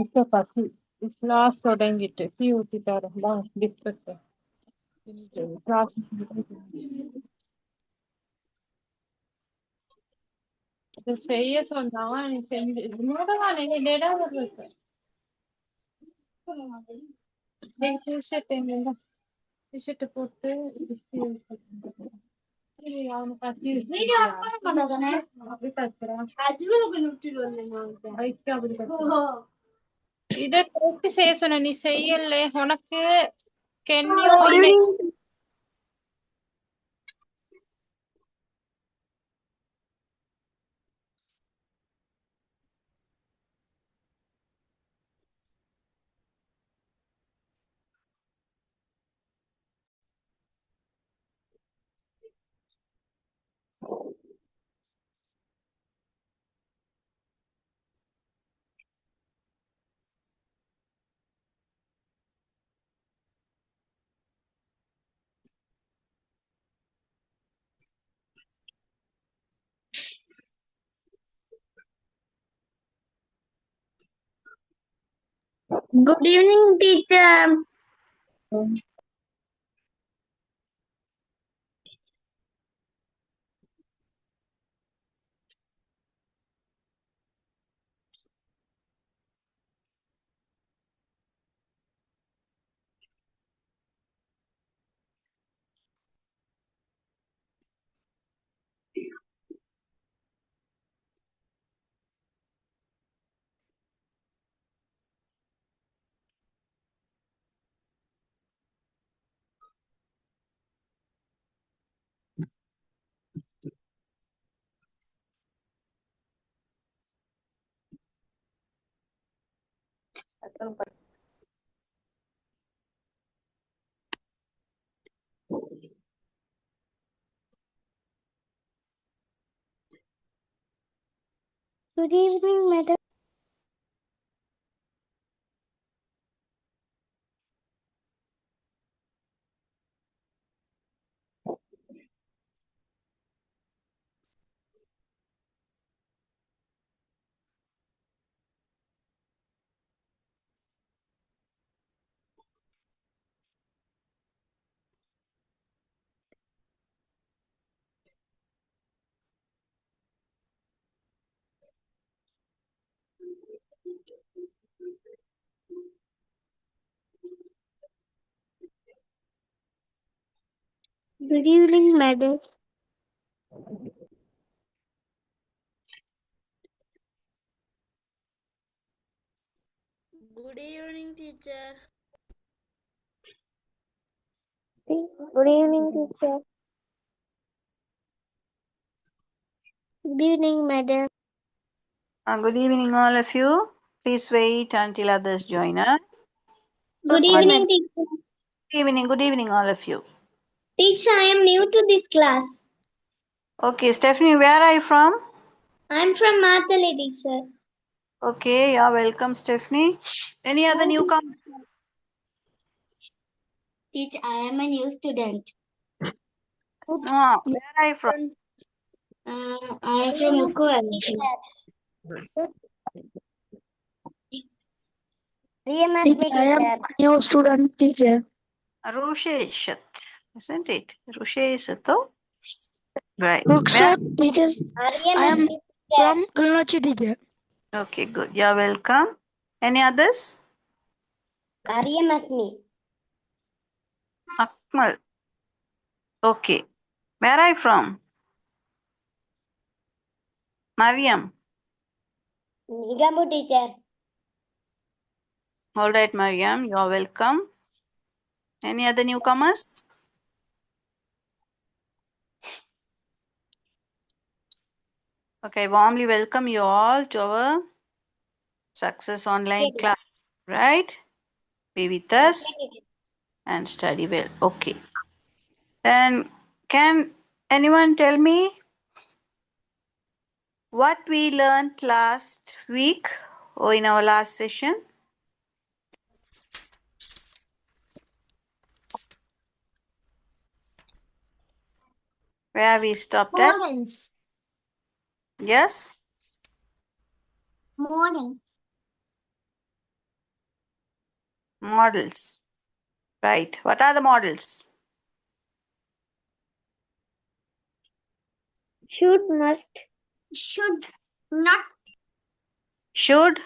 இப்ப பசி class தொடங்கிட்டு tea ஊத்திட்டாருங்களா discuss class இது செய்ய சொன்னா நீ செஞ்சு மூடவா நீங்க டேடா வருது டிஷர்ட் எங்க டிஷர்ட் போட்டு அவனை பத்தி இதை போட்டு செய்ய சொன்ன நீ செய்யல உனக்கு கென்யோ Good evening. Good evening, teacher. Good evening, madam. Good evening, madam. Good evening, teacher. Good evening, teacher. Good evening, madam. Good evening, all of you. Please wait until others join us. Good evening, teacher. Good evening, all of you. Teacher, I am new to this class. Okay, Stephanie, where are you from? I am from Matale, teacher. Okay, you're welcome, Stephanie. Any other newcomers? Teacher, I am a new student. No, where are you from? I am from Mukku. I am a new student, teacher. Rusheshat, isn't it? Rusheshato? Right. Ruksha, teacher. I am from Kilnochi, teacher. Okay, good. You're welcome. Any others? Aryamasmi. Akmal. Okay. Where are you from? Mariam. Nigambu, teacher. All right, Mariam, you're welcome. Any other newcomers? Okay, warmly welcome you all to our Success Online class, right? Be with us and study well. Okay. Then can anyone tell me what we learned last week or in our last session? Where we stopped at? Yes? Morning. Models. Right. What are the models? Should, must. Should, not. Should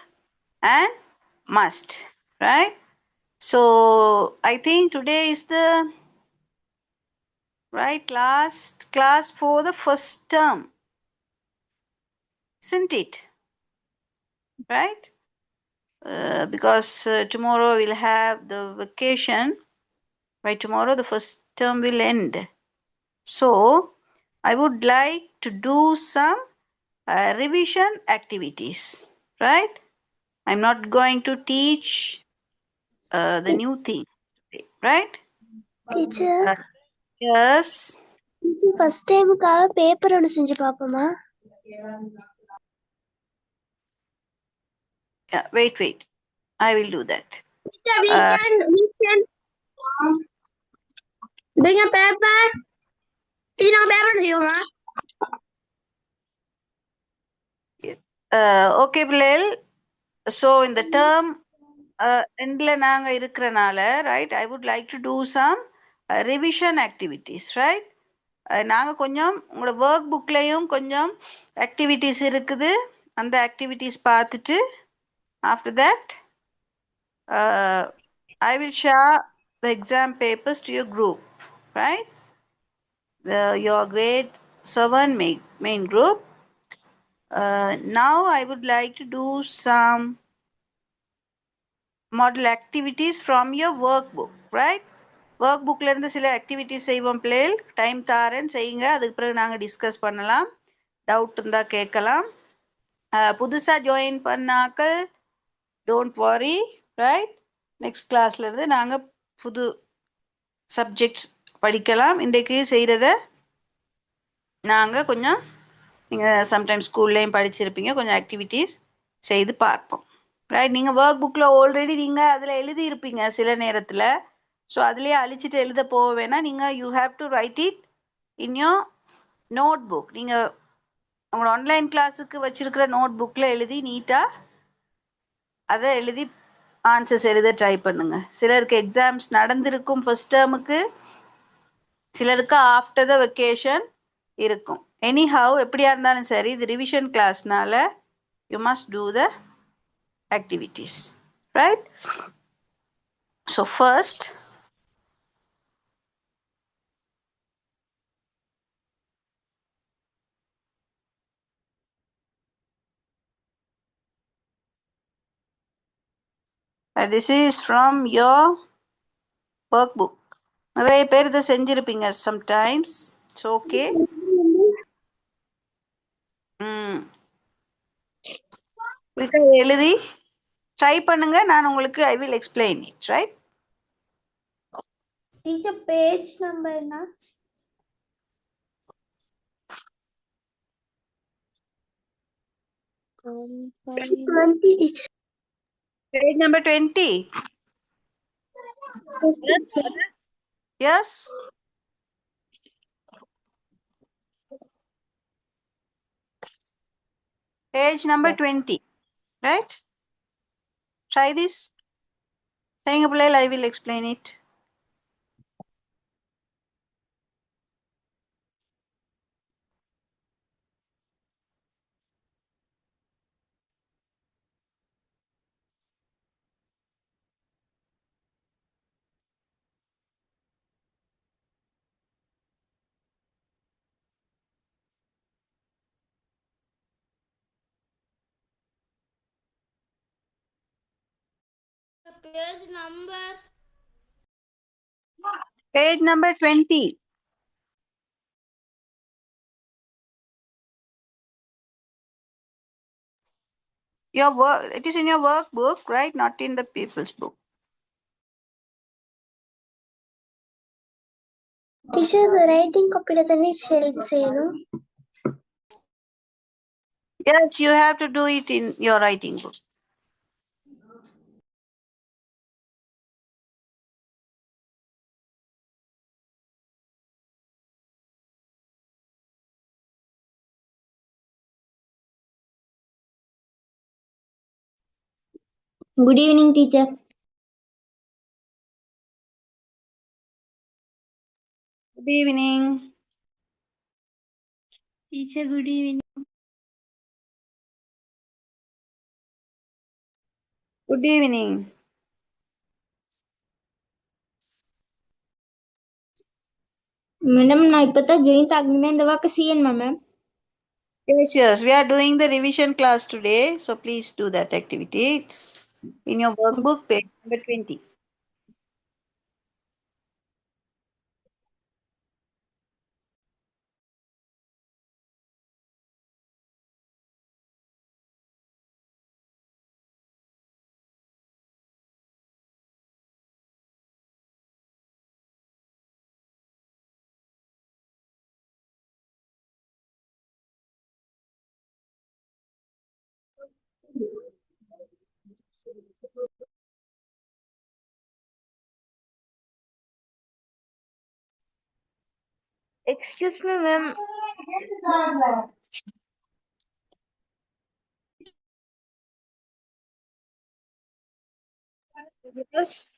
and must. Right. So I think today is the last class for the first term, isn't it? Right. Because tomorrow we'll have the vacation. By tomorrow the first term will end. So I would like to do some revision activities, right? I'm not going to teach the new thing, right? Teacher, Yes. first time paper ஒன்னு செஞ்சு பாப்போமா? Yeah, wait. I will do that. Teacher, we can bring a paper. Teacher, paper செய்வோமா? Okay, Bilal. So in the term endல நாங்க இருக்கறனால, right? I would like to do some revision activities, right? நாங்க கொஞ்சம் உங்களோட work புக்லயும் கொஞ்சம் activities இருக்குது. அந்த activities பார்த்துட்டு after that I will share the exam papers to your group, right? Your grade 7 main group. Now I would like to do some model activities from your workbook, right? workbookல இருந்து சில activities செய்வோம் பிள்ளைகள். Time தாரேன் செய்யுங்க. அதுக்கு பிறகு நாங்கள் discuss பண்ணலாம். டவுட் இருந்தால் கேட்கலாம். புதுசாக ஜாயின் பண்ணாக்கள் டோன்ட் வாரி, ரைட்? நெக்ஸ்ட் கிளாஸ்ல இருந்து நாங்கள் புது சப்ஜெக்ட்ஸ் படிக்கலாம். இன்றைக்கு செய்கிறத நாங்கள் கொஞ்சம் நீங்கள் சம்டைம்ஸ் ஸ்கூல்லையும் படிச்சிருப்பீங்க, கொஞ்சம் ஆக்டிவிட்டீஸ் செய்து பார்ப்போம், ரைட்? நீங்கள் ஒர்க் புக்கில் ஆல்ரெடி நீங்கள் அதில் எழுதியிருப்பீங்க சில நேரத்தில். ஸோ அதுலேயே அழிச்சிட்டு எழுத போக வேணாம். நீங்கள் you have to write it in your notebook. நீங்கள் உங்களோட ஆன்லைன் கிளாஸுக்கு வச்சுருக்கிற நோட் புக்கில் எழுதி நீட்டாக அதை எழுதி ஆன்சர்ஸ் எழுத ட்ரை பண்ணுங்க. சிலருக்கு எக்ஸாம்ஸ் நடந்திருக்கும் ஃபர்ஸ்ட் டேர்முக்கு, சிலருக்கு ஆஃப்டர் த வெக்கேஷன் இருக்கும். எனி ஹவ் எப்படியா இருந்தாலும் சரி, இது ரிவிஷன் கிளாஸ்னால you must do the activities, right? So first this is from your workbook. நிறைய பேர் இதை செஞ்சிருப்பீங்க சம்டைம்ஸ். It's okay. எழுதி ட்ரை பண்ணுங்க. நான் உங்களுக்கு I will explain it, right? Teacher page number என்ன? Page number 20. Yes. Page number 20, right? Try this. Saying I will explain it. Page number. Page number 20. Your work, it is in your workbook, right? Not in the people's book. Teacher, the writing copy ல செய்யணும். Yes, you have to do it in your writing book. Good evening, teacher. Good evening. Teacher, good evening. Good evening. Madam ನಾ ಇಪ್ಪತ್ತ ಜೈನ್ ತಾಗ್ನಿಂದವಾಗ ಸಿಎನ್ ma'am Yes, we are doing the revision class today, so please do that activity. It's in your workbook, page number 20. Excuse me ma'am Yes.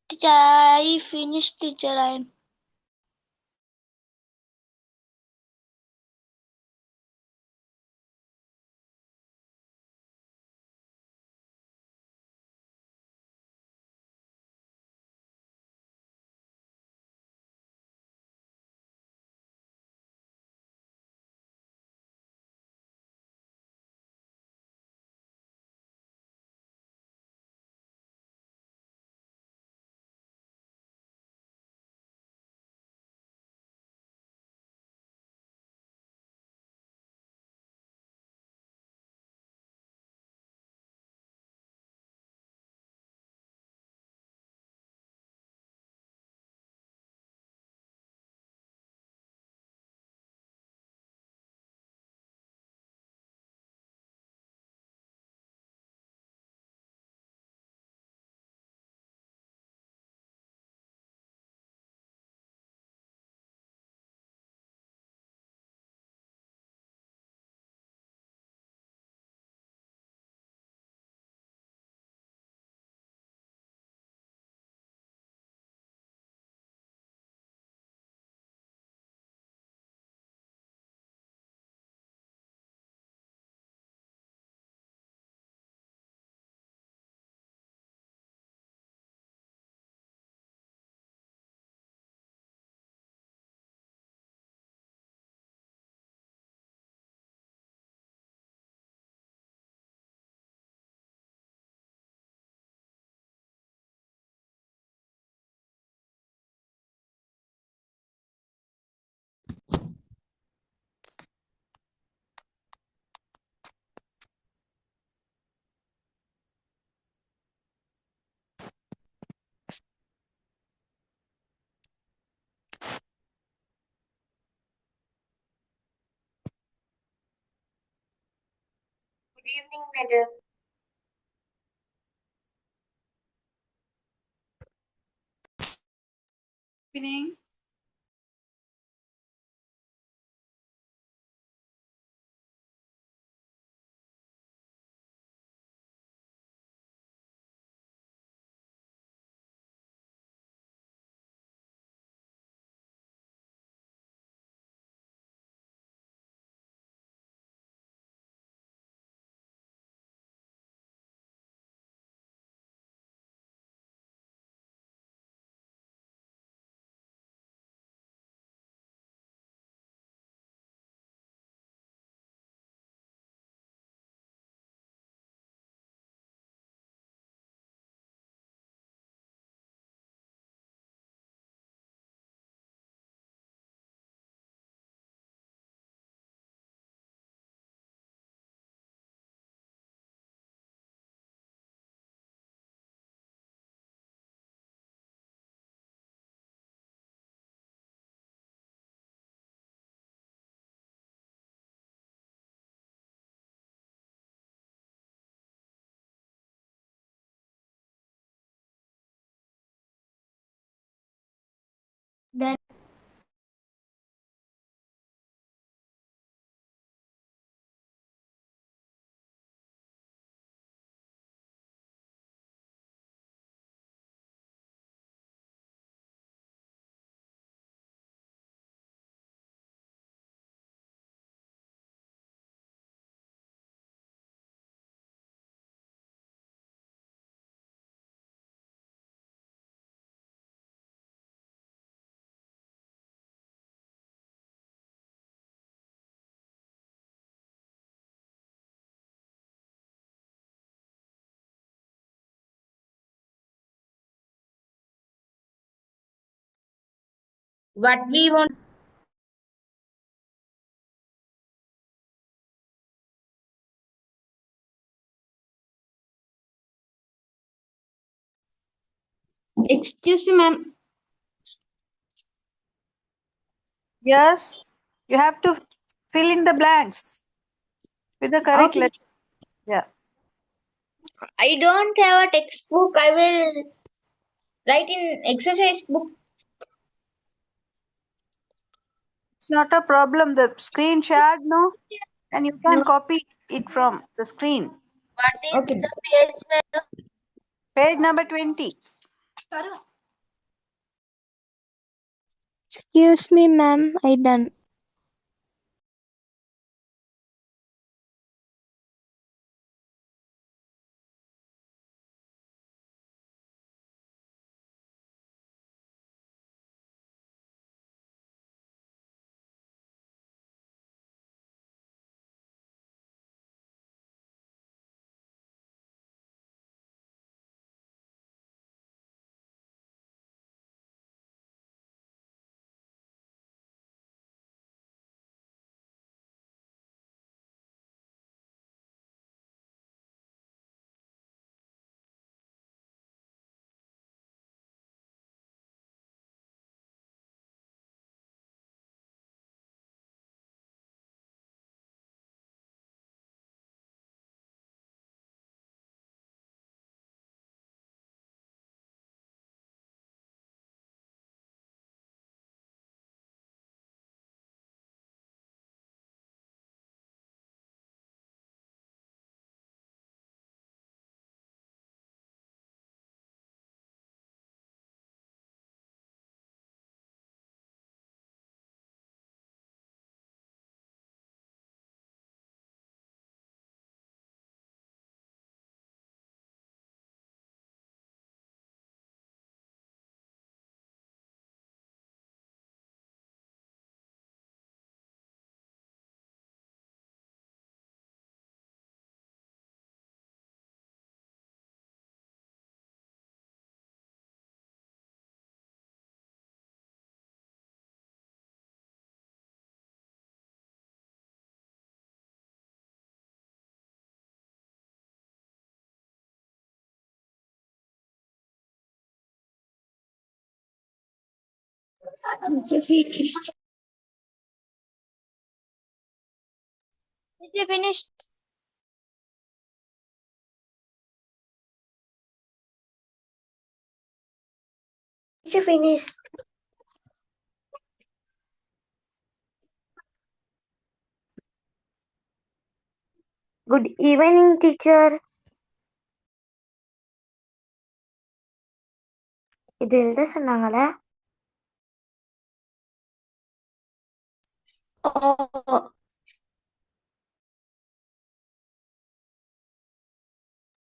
Teacher, I finished, teacher. I evening, madam. Evening. Then What we want. excuse me, ma'am. Yes. You have to fill in the blanks with the correct Okay. letter. Yeah. I don't have a textbook. I will write in exercise book. It's not a problem. The screen shared, no? And you can No. copy it from the screen. What is Okay. the page, madam? Page number 20. Excuse me, ma'am. I done. Finished. Is it finished? Teacher finished. Good evening, teacher. இது எழுத சொன்னாங்களே. Oh,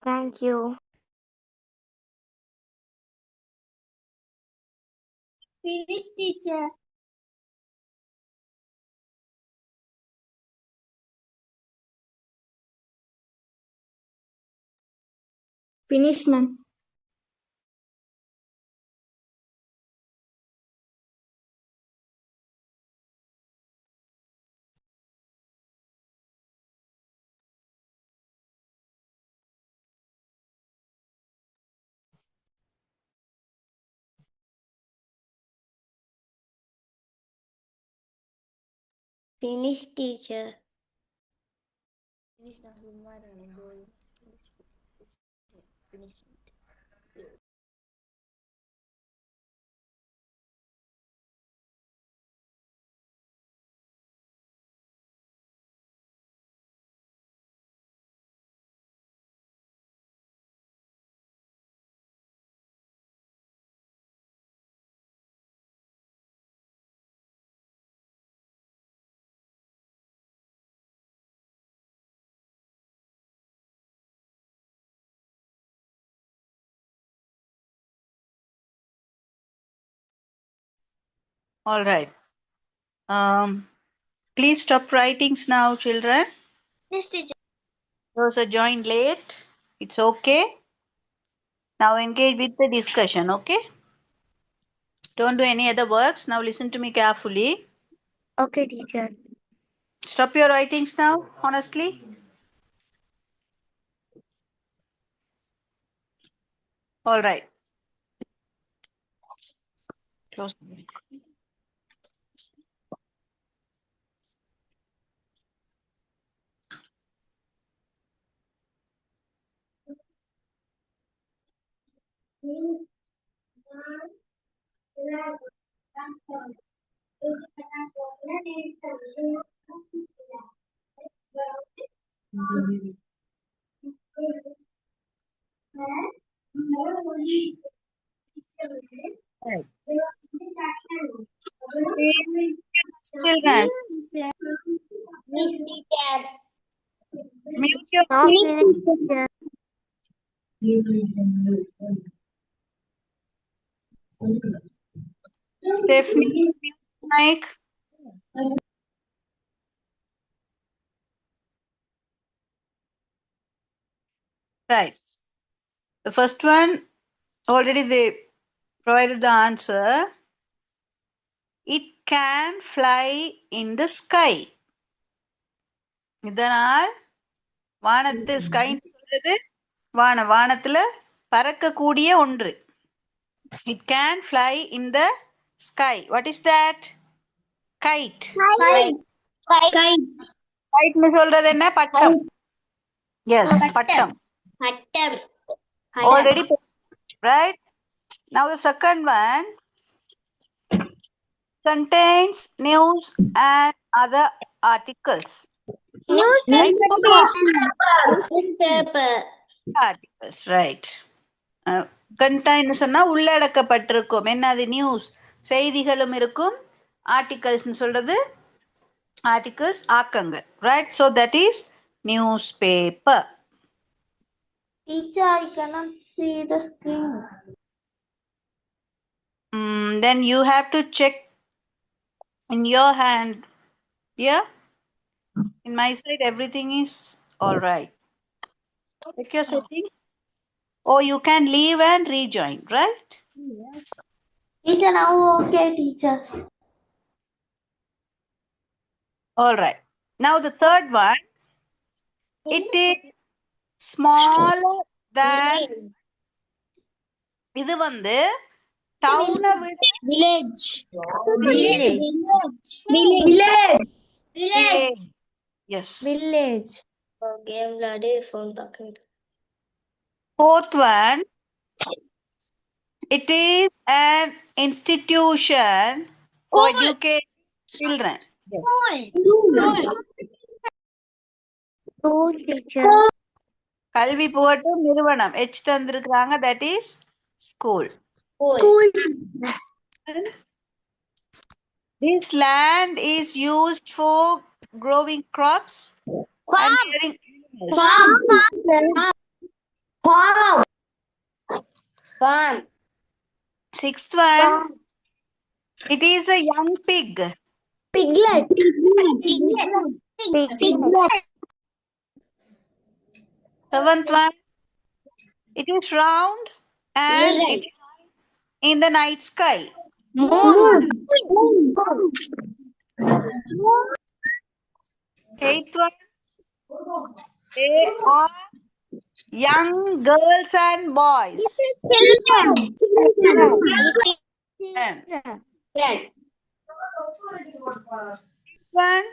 Thank you. finished, teacher. Finished, ma'am. Finished, teacher. Finished, Finished. All right. Please stop writings now, children. Finished, teacher. Those are joined late. It's okay. Now engage with the discussion, okay? Don't do any other works. Now listen to me carefully. Okay, teacher. Stop your writings now, honestly. All right. Close. Right. Please, children, Finished, teacher. mute your Not Finished, finished, teacher. teacher. Stephanie, mute mic. Right. The first one, already they provided the answer. It can fly in the sky. இதனால் வானத்து ஸ்கைன்னு சொல்றது வானத்துல பறக்கக்கூடிய ஒன்று. It can fly in the sky. What is that? Kite. Kite னு சொல்றது என்ன? பட்டம். Yes, பட்டம். Hattam. Already, right? Now the second one contains news and other articles. Newspaper. Articles, right. Contain சொன்னா உள்ளடக்கப்பட்டிருக்கும். என்னது? நியூஸ், செய்திகளும் இருக்கும். ஆர்டிகல்ஸ் சொல்றது articles ஆக்கங்கள், right? So that is newspaper. Teacher, I cannot see the screen. Then you have to check in your hand. Yeah, in my side everything is all right. Check your settings. Oh, you can leave and rejoin, right? Teacher, now okay, teacher. All right. Now the third one, it is smaller than. இது வந்து டவுனை விட Village. Yes. Village. Game விளையாடி phone பார்க்க. Fourth one, It is an institution for educating children. School teacher. கல்வி புகட்டும் நிறுவனம் H தந்திருக்கிறாங்க, that is school. School. This land is used for growing crops and rearing animals. Farm. Sixth one, it is a young pig. Piglet. Seventh one, it is round and it shines in the night sky. Moon. Eighth one, they are young girls and boys. And one,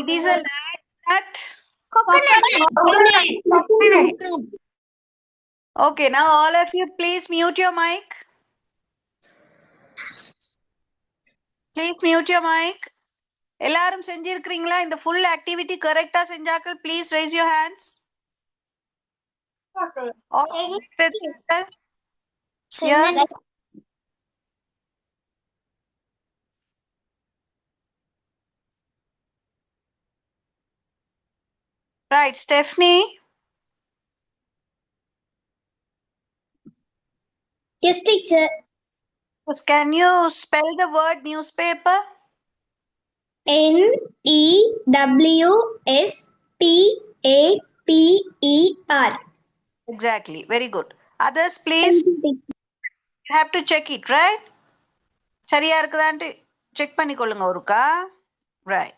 it is a land nut. Okay, now all of you please mute your mic. Please mute your mic. எல்லாரும் செஞ்சிருக்கீங்களா? இந்த full activity correct செஞ்சாக்கள் please raise your hands. All corrected people? Yes. Right, Stephanie. Yes, teacher. Yes, can you spell the word newspaper? NEWSPAPER. Exactly. Very good. Others, please. You have to check it, right? சரியா இருக்குதான்ட்டு check பண்ணிக்கொள்ளுங்க ஒருக்கா. Right.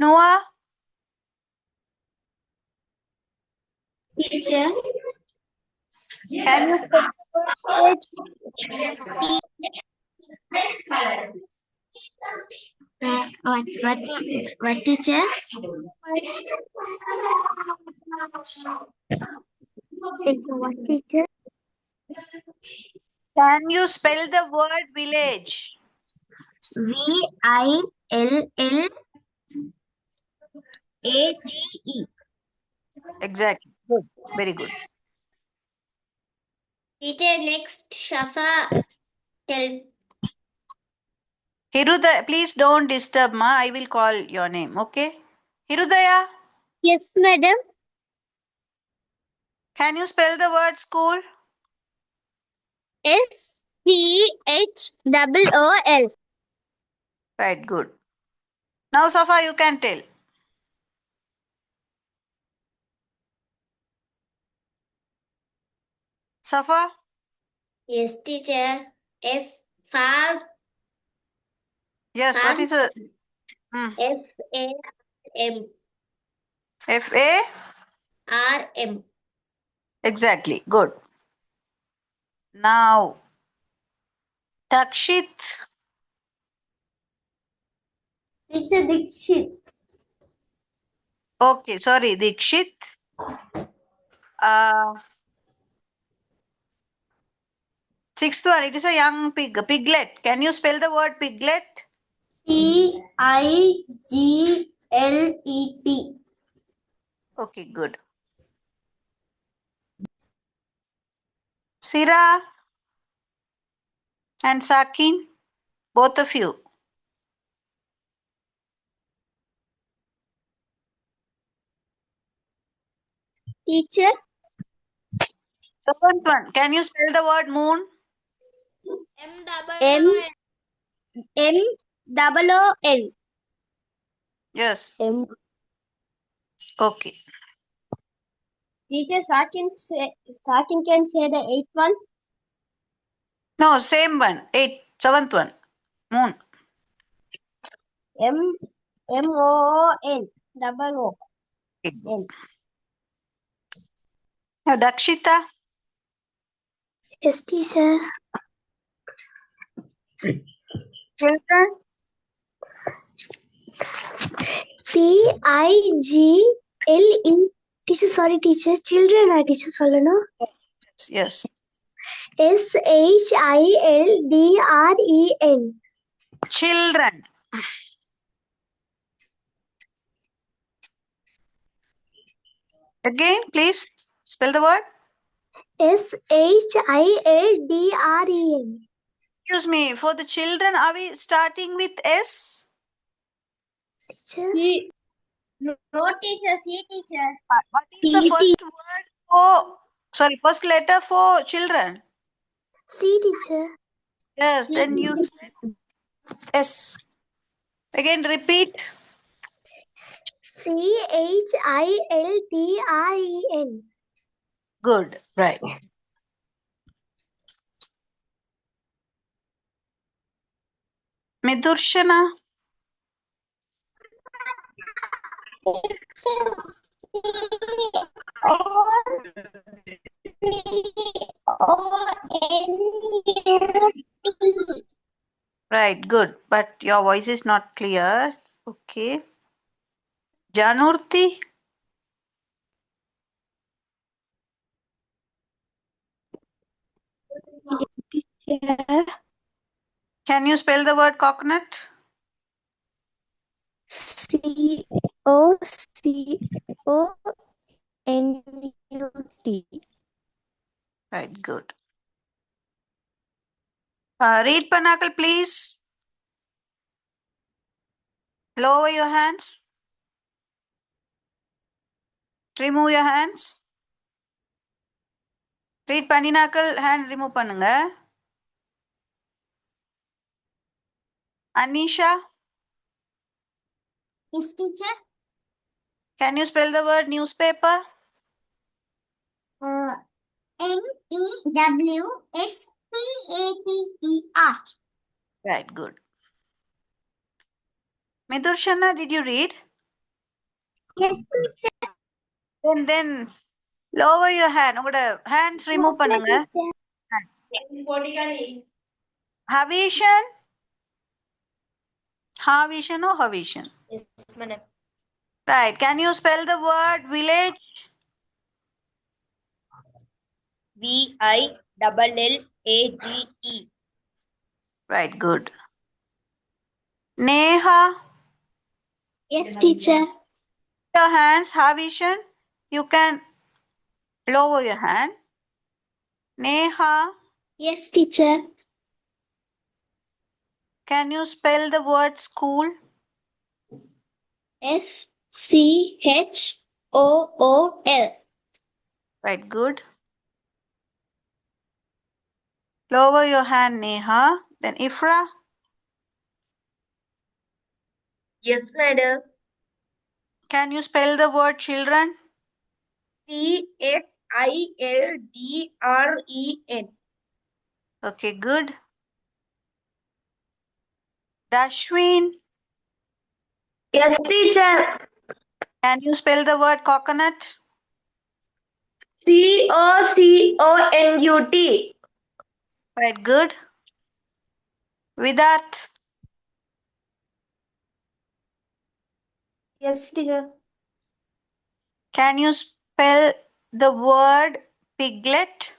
Noah? Teacher. Can you spell the word village? What teacher? What teacher? Can you spell the word village? VILLAGE. Exactly. Good. Very good. Teacher, next Shafa tell. Hirudaya, please don't disturb ma. I will call your name. Okay? Hirudaya, Yes, madam. can you spell the word school? SCHOOL. Right. Good. Now, Safa, you can tell. Safa? Yes, teacher. Farm. Yes. What is the FARM. FARM? Exactly. Good. Now, Takshit. Teacher Dikshit. Okay. Sorry, Dikshit. Sixth one. It is a young pig. A piglet. Can you spell the word piglet? PIGLET. Okay. Good. Sira and Sakin, both of you. Teacher. Seventh one. Can you spell the word moon? MOON. Yes. Okay. Teacher, Sakin can say the eighth one. No, same one. Seventh one. Moon. MOON. Okay. Now, Dakshita. Yes, teacher. Children. PIGLET. L-E. Teacher, sorry teacher. Children are teacher சொல்லணும். Yes. S-H-I-L-D-R-E-N. Children. Again, please spell the word. S-H-I-L-D-R-E-N. Excuse me. For the children, are we starting with S? Teacher. No teacher, C teacher. What is the first word for? Sorry, first letter for children. C teacher. Yes. Then you said S. Again, repeat. C-H-I-L-D-R-E-N. Good. Right. Midurshana. Right. Good. But your voice is not clear. Okay. Janurti. Can you spell the word coconut? C-O-C-O-N-U-T. Right. Good. Read Panakal, please. Lower your hands. Remove your hands. Read Paninakal, hand remove பண்ணுங்க. Anisha, Yes, teacher. can you spell the word newspaper? Newspaper. Right, good. Midurshana, did you read? Yes, teacher. Then lower your hand. உங்களோட hands remove பண்ணுங்க. Havishan? Havishan or Havishan? Yes, madam. Right. Can you spell the word village? V-I-L-L-A-G-E. Right, good. Neha, Yes, teacher. your hands. Havishan, you can lower your hand. Neha, Yes, teacher. can you spell the word school? S-C-H-O-O-L. Right, good. Lower your hand, Neha. Then Ifra, Yes, madam. can you spell the word children? Children. Okay, good. Dashwin, Yes, teacher. can you spell the word coconut? C-O-C-O-N-U-T. Right, good. Vidat, Yes, teacher. can you spell the word piglet?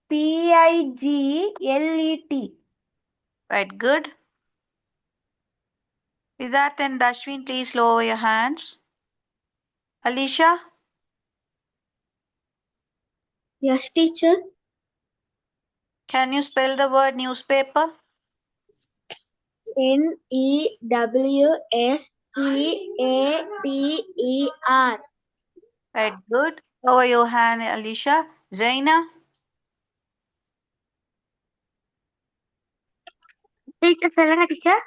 P-I-G-L-E-T. Right, good. Vidat and Dashwin, please lower your hands. Alicia, Yes, teacher. can you spell the word newspaper? N-E-W-S-P-A-P-E-R. Right, good. Lower your hand, Alicia. Zaina, Teacher, சொல்லுங்க teacher.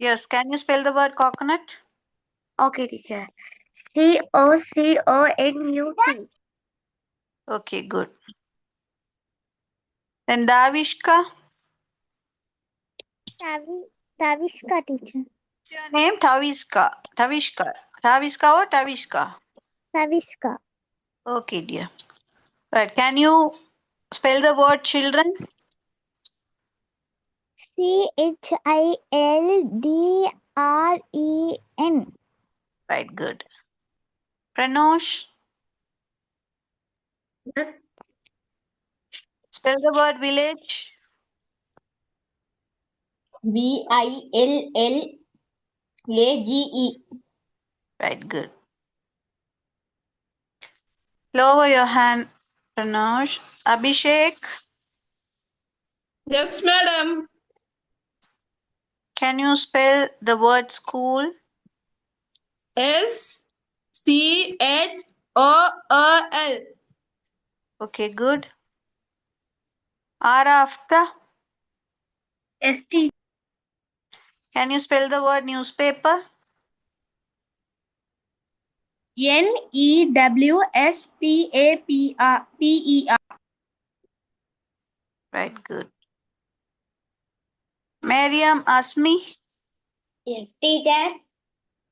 yes, can you spell the word coconut? Okay, teacher. C-O-C-O-N-U-T. Okay, good. Then Davishka, Tavishka, teacher. what's your name? Tavishka. Tavishka or Tavishka? Tavishka. Okay, dear. Right, can you spell the word children? C-H-I-L-D-R-E-N. Right, good. Pranosh, spell the word village. VILLAGE. Right, good. Lower your hand, Pranosh. Abhishek, Yes, madam. can you spell the word school? SCHOOL. Okay, good. Arafta, ST can you spell the word newspaper? NEWSPAPER. Right, good. Mariam Asmi, Yes, teacher.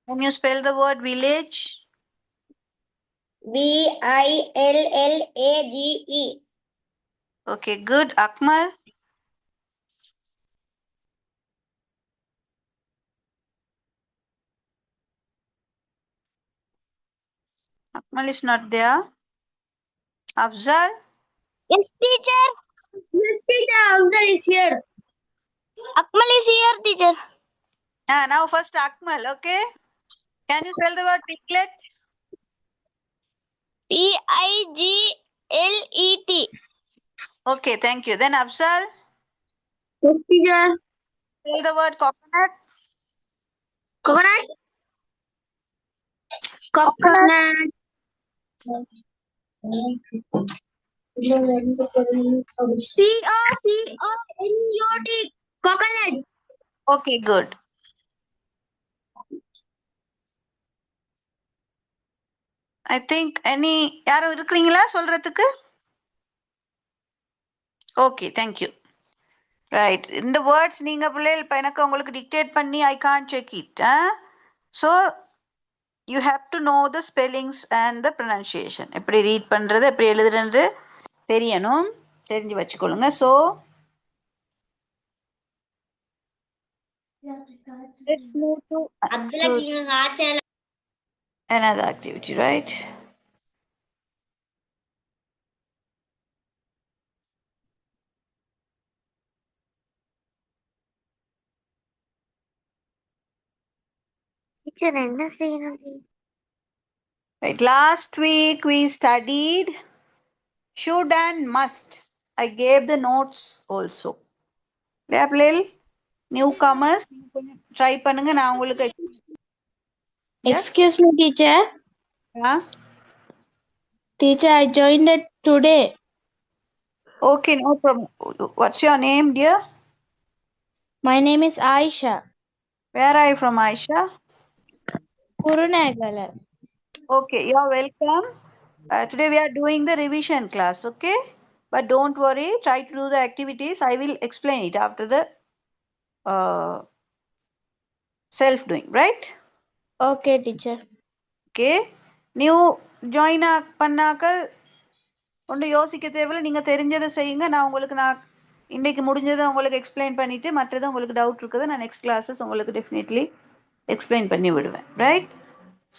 can you spell the word village? VILLAGE. Okay, good. Akmal, Akmal is not there. Afzal, Yes, teacher. Yes, teacher. Afzal is here. Akmal is here, teacher. now first Akmal, okay? Can you spell the word piglet? PIGLET. Okay, thank you. Then Afzal, Yes, teacher. spell the word coconut. Coconut. Coconut. Coconut. COCONUT. Coconut. Okay, good. I think யாரும் இருக்கிறீங்களா சொல்றதுக்கு? Okay, thank you. Right. இந்த words நீங்க பிள்ளைகள் இப்ப எனக்கு உங்களுக்கு dictate பண்ணி I can't check it. So you have to know the spellings and the pronunciation. எப்படி read பண்றது, எப்படி எழுதுறது தெரியணும். தெரிஞ்சு வச்சுக்கொள்ளுங்க. So let's move to another activity, right? Teacher, என்ன செய்யணும்? Right. Last week we studied should and must. I gave the notes also. இல்லையா பிள்ளைகள்? Newcomers try பண்ணுங்க நான் உங்களுக்கு yes. Excuse me, teacher. Yeah. Teacher, I joined it today. Okay, no problem. What's your name, dear? My name is Aisha Where are you from, Aisha? Kurunegala. Okay, you're welcome. Today we are doing the revision class, okay? But don't worry, try to do the activities. I will explain it after the self-doing, right? Okay, teacher. Okay. New join பண்ணாக்கள் ஒன்று யோசிக்க தேவையில்ல நீங்கள் தெரிஞ்சதை செய்யுங்க நான் இன்னைக்கு முடிஞ்சதை உங்களுக்கு எக்ஸ்பிளைன் பண்ணிவிட்டு மற்றது உங்களுக்கு டவுட் இருக்குது நான் நெக்ஸ்ட் கிளாஸஸ் உங்களுக்கு டெஃபினெட்லி எக்ஸ்பிளைன் பண்ணி விடுவேன் right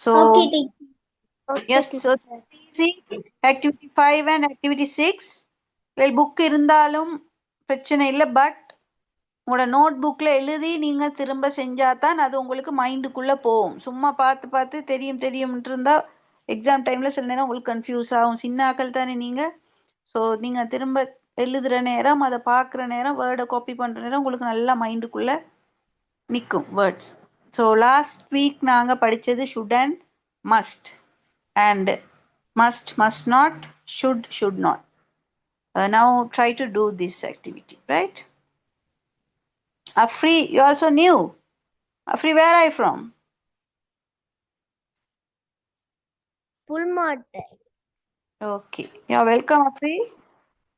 so Okay, teacher. Yes so easy activity 5 and activity 6 book இருந்தாலும் பிரச்சனை இல்லை பட் உங்களோட நோட் புக்கில் எழுதி நீங்கள் திரும்ப செஞ்சால் தான் அது உங்களுக்கு மைண்டுக்குள்ளே போகும் சும்மா பார்த்து பார்த்து தெரியும்ட்டு இருந்தால் எக்ஸாம் டைமில் சில நேரம் உங்களுக்கு கன்ஃபியூஸ் ஆகும் சின்னாக்கள் தானே நீங்கள் ஸோ நீங்கள் திரும்ப எழுதுகிற நேரம் அதை பார்க்குற நேரம் வேர்டை காப்பி பண்ணுற நேரம் உங்களுக்கு நல்லா மைண்டுக்குள்ளே நிற்கும் வேர்ட்ஸ் ஸோ லாஸ்ட் வீக் நாங்கள் படித்தது should and must and must not, should not. Now try to do this activity, right? Afri, you also new. Afri, where are you from? Pulmot. Okay, you're welcome, Afri.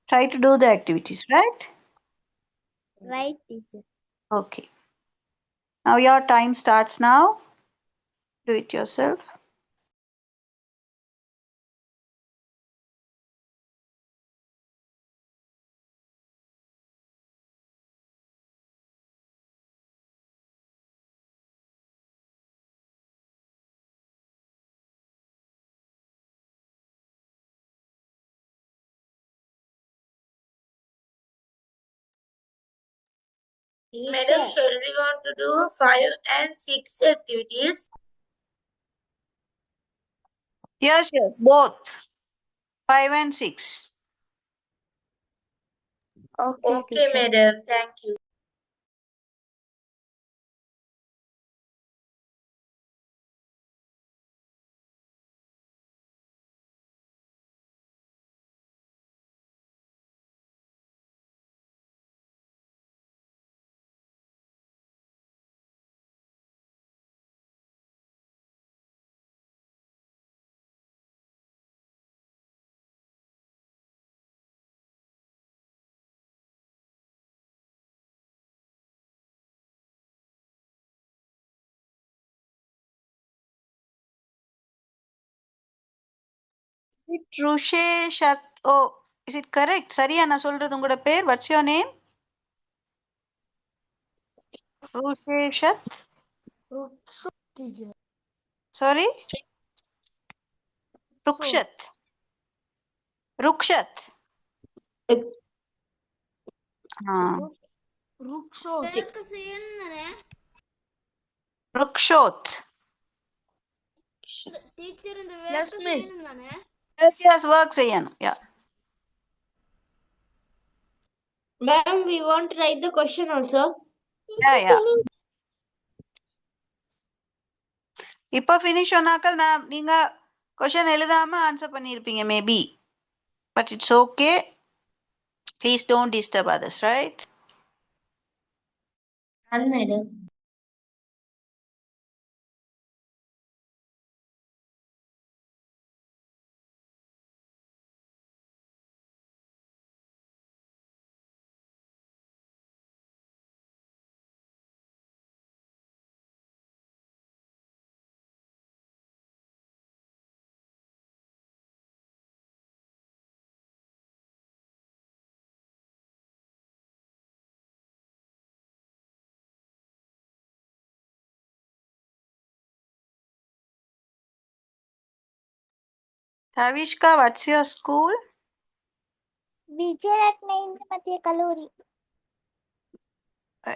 Try to do the activities, right? Right, teacher. Okay. Now your time starts now. Do it yourself. Madam, shall we want to do 5 and 6 activities? Yes, yes, both. 5 and 6. Okay, madam. Thank you. Rusheshat. Oh, is it correct? சரியா நான் சொல்றது உங்களோட பேர்? What's your name? Rusheshat. Teacher. Sorry? Rukshat. Rukshat. Rukshot. Rukshot. Teacher in the yes, miss. Yes, yes, work செய்யணும். Yeah. Ma'am, we want to write the question also. Yeah, yeah. இப்போ finish சொன்னாக்கள் நீங்க question எழுதாம answer பண்ணியிருப்பீங்க maybe. But it's okay. Please don't disturb others, right? Done, madam. Tavishka, what's your school? Wijeratne Hindu மத்திய கல்லூரி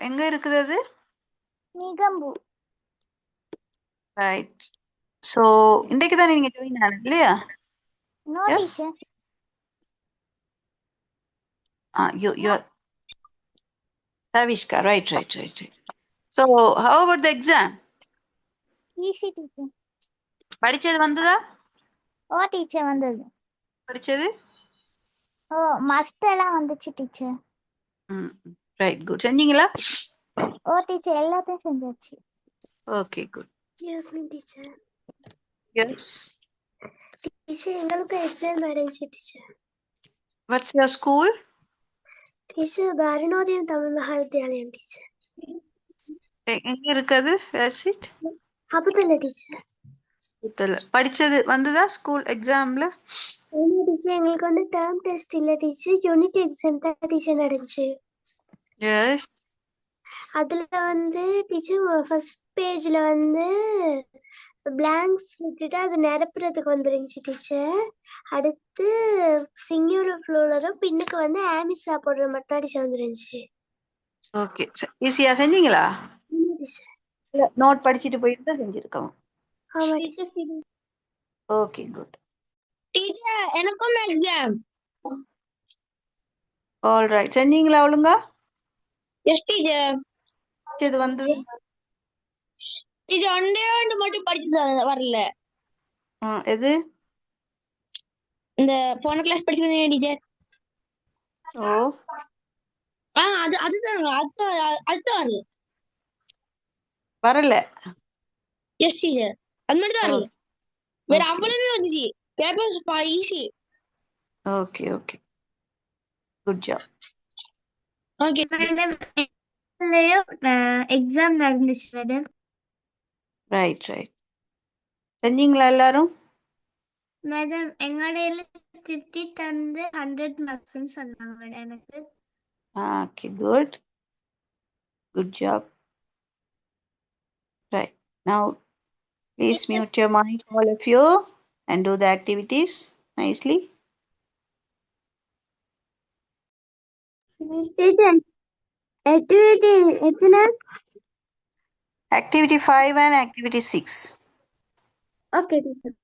எங்க இருக்குது அது? நிகம்பு. ரைட். ஸோ இன்றைக்கு தான் நீங்க ஜாயின் ஆனது இல்லையா? No Yes? Teacher. You're Tavishka, right. So how about the exam? Easy teacher. படிச்சது வந்ததா? ஓ டீச்சர் வந்தது. படிச்சது? ஓ மஸ்ட் எல்லாம் வந்துச்சு டீச்சர். Right, good. செஞ்சீங்களா? ஓ டீச்சர் எல்லாத்தையும் செஞ்சாச்சு. Okay, good. Yes me teacher. Yes. Teacher எங்களுக்கு எக்ஸாம் நடந்துச்சு teacher. What's your school? Teacher Bharathiyodayam Tamil Mahavidyalayam teacher. எங்க இருக்குது? Where it? அப்பதல்ல டீச்சர். படிச்சது வந்ததா ஸ்கூல் எக்ஸாம்ல? டீச்சர் எங்களுக்கு வந்து டேர்ம் டெஸ்ட் இல்ல டீச்சர், யூனிட் எக்ஸாம் தான் டீச்சர் நடந்துச்சு. எஸ். அதுல வந்து டீச்சர் ஃபர்ஸ்ட் பேஜ்ல வந்து பிளாங்க்ஸ் விட்டுட்டு அது நிரப்புறதுக்கு வந்துருந்துச்சு டீச்சர். அடுத்து சிங்குலர் ஃப்ளூரலும் பின்னுக்கு வந்து ஆமிஸா போடுற மட்டும் டீச்சர் வந்துருந்துச்சு. ஓகே, ஈஸியா செஞ்சீங்களா? நோட் படிச்சுட்டு போயிட்டு செஞ்சிருக்கோம். ஆமா டீச்சர். Okay, good. டீச்சர் எனக்கும் எக்ஸாம். All right. செஞ்சீங்களா ஒழுங்கா? Yes teacher. இது வந்தது? இது ஒன்றே ஒன்று மட்டும் படிச்சது வரல. எது? இந்த போன கிளாஸ் படிச்சது டீச்சர். ஓ, அதுதான் வரல. வரல. எஸ் டீச்சர், அது மட்டும் தான் வரல. வேற அவ்வளவுமே வந்துச்சு. Papers easy. Okay, good job. Okay madam. Exam நடந்துச்சு மேடம். ரைட். செஞ்சீங்களா எல்லாரும்? மேடம் எங்கடையில திட்டி தந்து 100 மார்க்ஸ் சொன்னாங்க மேடம் எனக்கு. Okay, good job. Right. Now, please mute your mic, all of you, and do the activities nicely. Teacher activity எத்தனை? Activity 5 and activity 6. Okay, teacher.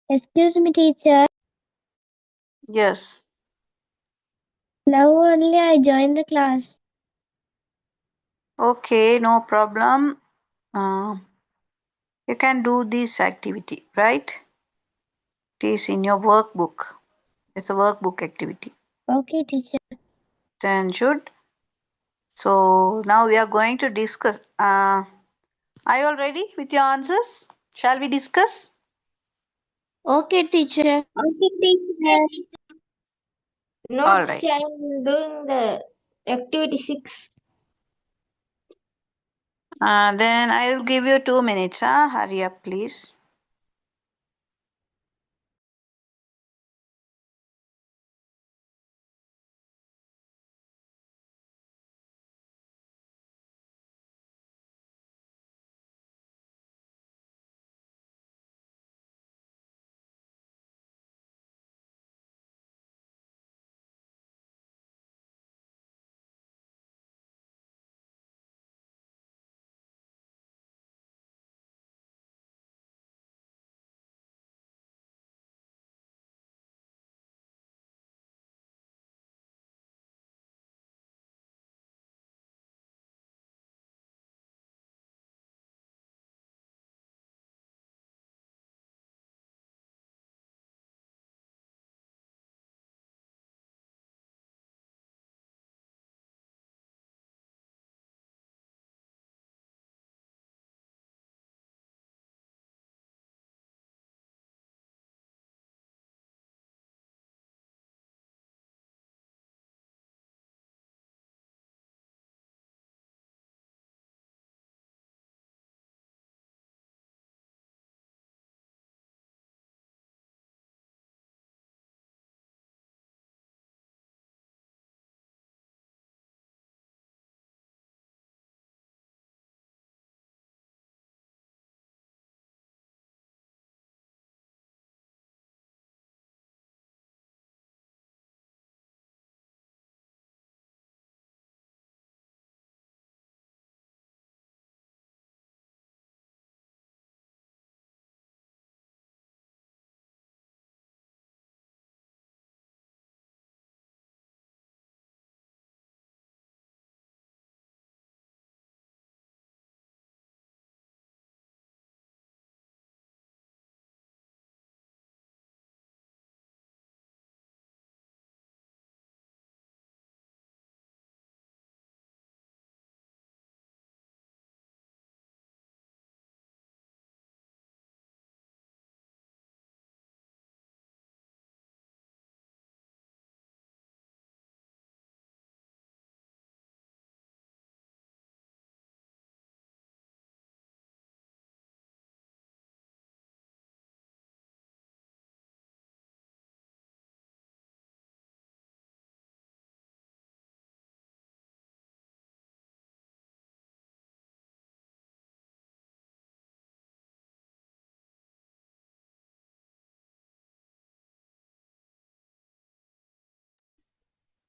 Excuse me, teacher. Yes. Now only I joined the class. Okay, no problem. You can do this activity, right? It is in your workbook. It's a workbook activity. Okay, teacher. Then should. So now we are going to discuss. Are you all ready with your answers? Shall we discuss? Okay, teacher. Okay, teacher. No, All right. teacher, I'm doing the activity 6. Then I will give you 2 minutes. Hurry up, please.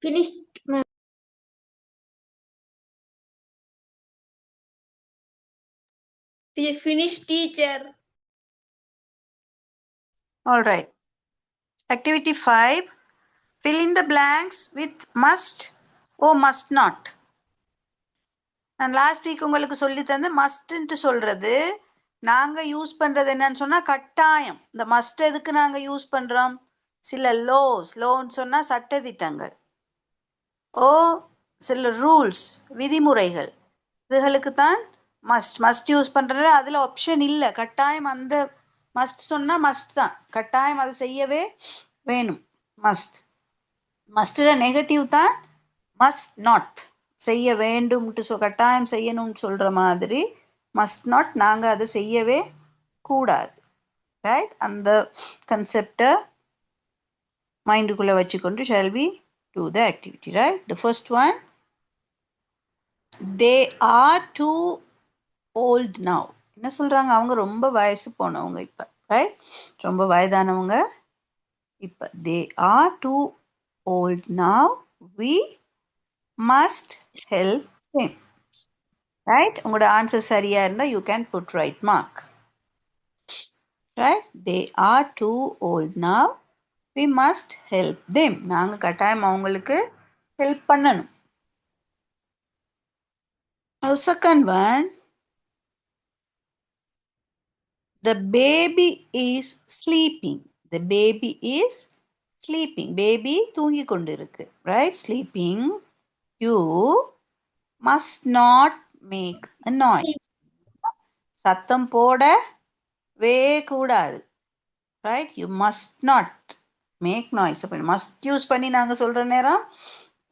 Finished, ma'am. Finish, teacher. All right. Activity 5. Fill in the blanks with must or must not. நான் last week உங்களுக்கு சொல்லி தந்து மஸ்ட்ன்ட்டு சொல்றது நாங்க use பண்றது என்னன்னு சொன்னா கட்டாயம். இந்த மஸ்ட் எதுக்கு நாங்க யூஸ் பண்றோம்? சில லோன்னு சொன்னா சட்டதிட்டங்கள், ஓ சில ரூல்ஸ் விதிமுறைகள், இதுகளுக்கு தான் மஸ்ட் யூஸ் பண்றது. அதுல ஆப்ஷன் இல்லை, கட்டாயம். அந்த மஸ்ட் சொன்னா மஸ்ட் தான், கட்டாயம் அதை செய்யவே வேணும். மஸ்ட்ல நெகட்டிவ் தான் மஸ்ட் நாட், செய்ய வேண்டும்ட்டு கட்டாயம் செய்யணும்னு சொல்ற மாதிரி மஸ்ட் நாட், நாங்க அதை செய்யவே கூடாது. ரைட்? அந்த கன்செப்டை மைண்டுக்குள்ள வச்சுக்கொண்டு shall we do the activity. Right? The first one, they are too old now. என்ன சொல்றாங்க? அவங்க ரொம்ப வயசு போனவங்க இப்ப. ரைட்? ரொம்ப வயதானவங்க இப்ப. They are too old now. We must help them. Right? உங்களோட ஆன்சர் சரியா இருந்தா you can put right mark. Right? They are too old now. We must help them. நாங்க கட்டாயம் அவங்களுக்கு ஹெல்ப் பண்ணணும். Now second one, the baby is sleeping. The baby is sleeping. Baby தூங்கி கொண்டிருக்கு. Right? Sleeping. You must not make a noise. சத்தம் போடவே கூடாது. Right? You must not make noise. அப்ப must யூஸ் பண்ணி நாங்க சொல்ற நேரம்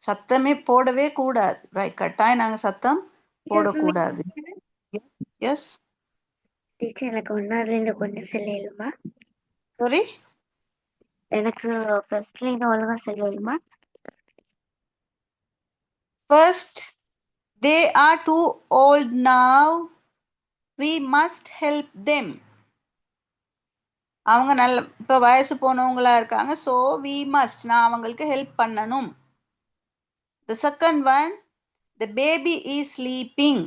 சத்தமே போடவே கூடாது. ரைட்? கட்டாயம் நாங்க சத்தம் போடக்கூடாது. எஸ் டீச்சர் எனக்கு ஒன்னாவதுலேருந்து கொண்டு சொல்லலுமா? சாரி, எனக்கு ஃபர்ஸ்ட்லேருந்து ஒழுங்கா சொல்லலுமா? First, they are too old now. We must help them. அவங்க நல்ல இப்ப வயசு போனவங்களா இருக்காங்க. ஸோ we must, நான் அவங்களுக்கு ஹெல்ப் பண்ணணும். The second one, the baby is sleeping.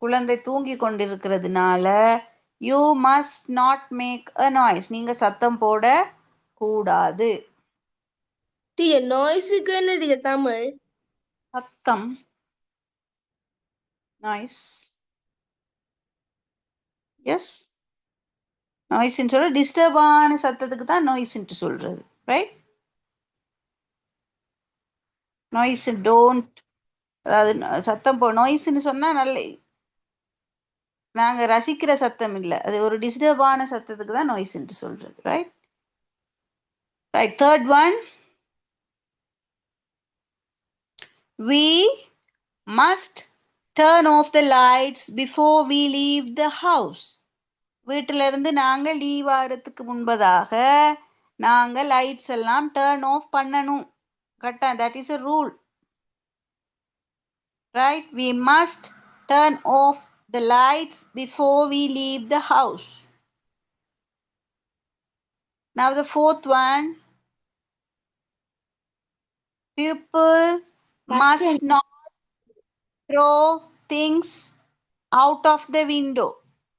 குழந்தை தூங்கி கொண்டிருக்கிறதுனால you must not make a noise. நீங்க சத்தம் போட கூடாது. Teacher, noise-க்கு என்ன teacher தமிழ்? சத்தம், நாய்ஸ். எஸ், நாய்ஸ்ன்னு சொல்ல டிஸ்டர்பான சத்தத்துக்கு தான் நாய்ஸ்ன்ட்டு சொல்றது. ரைட்? நாய்ஸ் டோன்ட், அதாவது சத்தம் நாய்ஸ்ன்னு சொன்னா நல்ல நாங்க ரசிக்கிற சத்தம் இல்லை, அது ஒரு டிஸ்டர்பான சத்தத்துக்கு தான் நாய்ஸ்ன்ட்டு சொல்றது. Right? Right. Third one, we must turn off the lights before we leave the house. வீட்டில இருந்து நாங்க லீவ் ஆகிறதுக்கு முன்பதாக நாங்க லைட்ஸ் எல்லாம் டர்ன் ஆஃப் பண்ணணும். கரெக்டா? That is a rule. Right? We must turn off the lights before we leave the house. Now the fourth one, people must not throw things out of the window.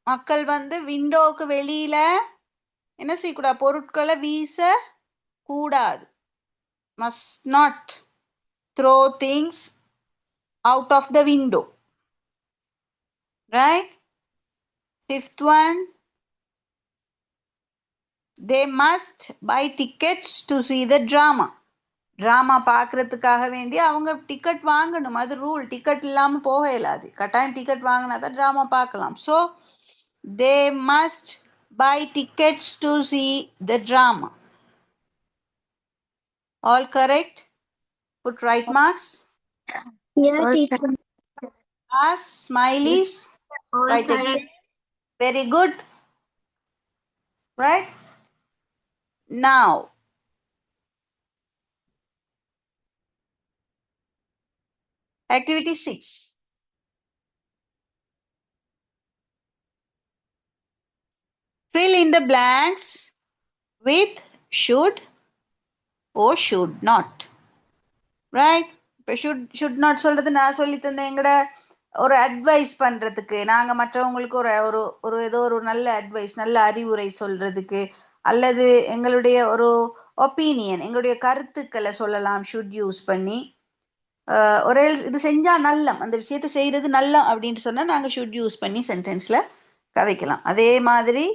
மக்கள் விண்டோவுக்கு வெளியில என்ன செய்யக்கூடாது? பொருட்களை வீச கூடாது. Must not throw things out of the window. Right? Fifth one, they must buy tickets to see the drama. Drama பார்க்கறதுக்காக வேண்டி அவங்க டிக்கெட் வாங்கணும். அது ரூல். டிக்கெட் இல்லாமல் போக இயலாது. கட்டாயம் டிக்கெட் வாங்கினா தான் ட்ராமா பார்க்கலாம். So they must buy tickets to see the drama. All correct? Put right marks. Yeah, teacher. Smileys. Right again. Very good. Right? Now, activity 6. Fill in the blanks with should or should not. Right? இப்போ should not சொல்கிறது நான் சொல்லி தந்தேன் எங்கட ஒரு advice பண்ணுறதுக்கு, நாங்கள் மற்றவங்களுக்கு ஒரு ஒரு ஒரு ஏதோ ஒரு நல்ல அட்வைஸ், நல்ல அறிவுரை சொல்கிறதுக்கு, அல்லது எங்களுடைய ஒரு ஒப்பீனியன், எங்களுடைய கருத்துக்களை சொல்லலாம் ஷுட் யூஸ் பண்ணி. ஒரே இது செஞ்சால் நல்லம், அந்த விஷயத்தை செய்கிறது நல்லம் அப்படின்ட்டு சொன்னால் நாங்கள் ஷுட் யூஸ் பண்ணி சென்டென்ஸில் கதைக்கலாம். அதே மாதிரி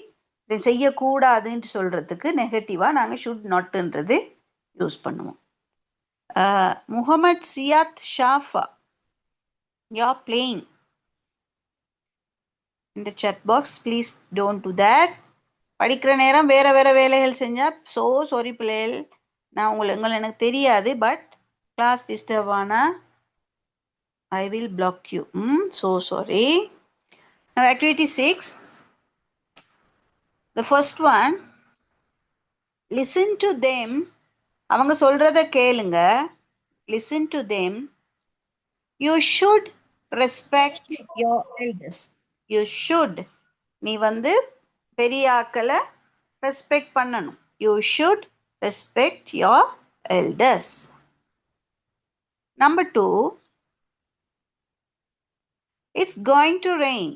இதை செய்யக்கூடாதுன்ட்டு சொல்கிறதுக்கு நெகட்டிவாக நாங்கள் ஷுட் நாட்டுன்றது யூஸ் பண்ணுவோம். முகமது சியாத் ஷாஃபா, you're playing in the chat box, please don't do that. படிக்கிற நேரம் வேற வேற வேலைகள் செஞ்சால் சாரி பிள்ளைகள், நான் உங்களை எனக்கு தெரியாது, பட் கிளாஸ் டிஸ்டர்ப் ஆனால் I will block you. So sorry. Now activity 6. The first one, listen to them. அவங்க சொல்றத கேளுங்க. Listen to them. You should respect your elders. You should. நீ வந்து பெரியாக்களை ரெஸ்பெக்ட் பண்ணணும். You should respect your elders. Number 2, it's going to rain.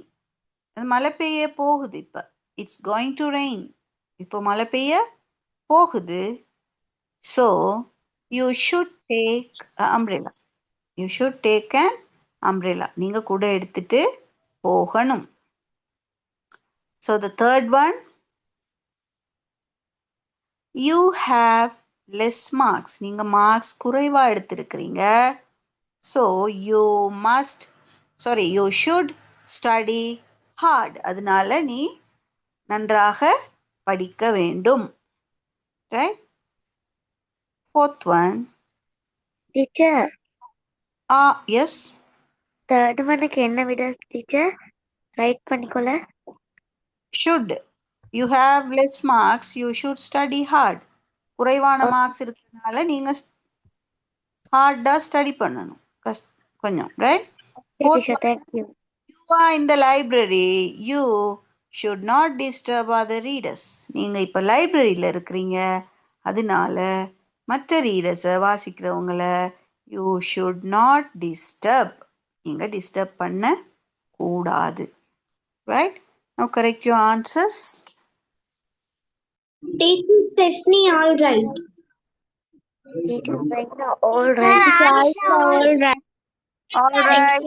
மழை பெய்ய போகுது. இப்போ it's going to rain. இப்போ மழை பெய்ய போகுது. So you should take an umbrella. You should take an umbrella. நீங்க கூட எடுத்துட்டு போகணும். So the third one, you have less marks. நீங்க மார்க்ஸ் குறைவா எடுத்திருக்கிறீங்க. So you should study hard. அதனால நீ நன்றாக படிக்க வேண்டும். Right? Fourth one. Teacher, Yes. third one என்ன விட teacher? Write பண்ணிக்கோல. Should. You have less marks. You should study hard. குறைவான மார்க்ஸ் இருக்கிறதுனால நீங்க ஹார்டா ஸ்டடி பண்ணணும் கொஞ்சம். Right? Okay, teacher, thank you. You are in the library. You should not disturb other readers. நீங்க இப்ப லைப்ரரியில இருக்கிறீங்க, அதனால மற்ற ரீடர்ஸை வாசிக்கிறவங்களை you should not disturb. நீங்க டிஸ்டர்ப் பண்ண கூடாது. Right? Now correct your answers. Teacher Stephanie, all right. Teacher, all right. All right. All right.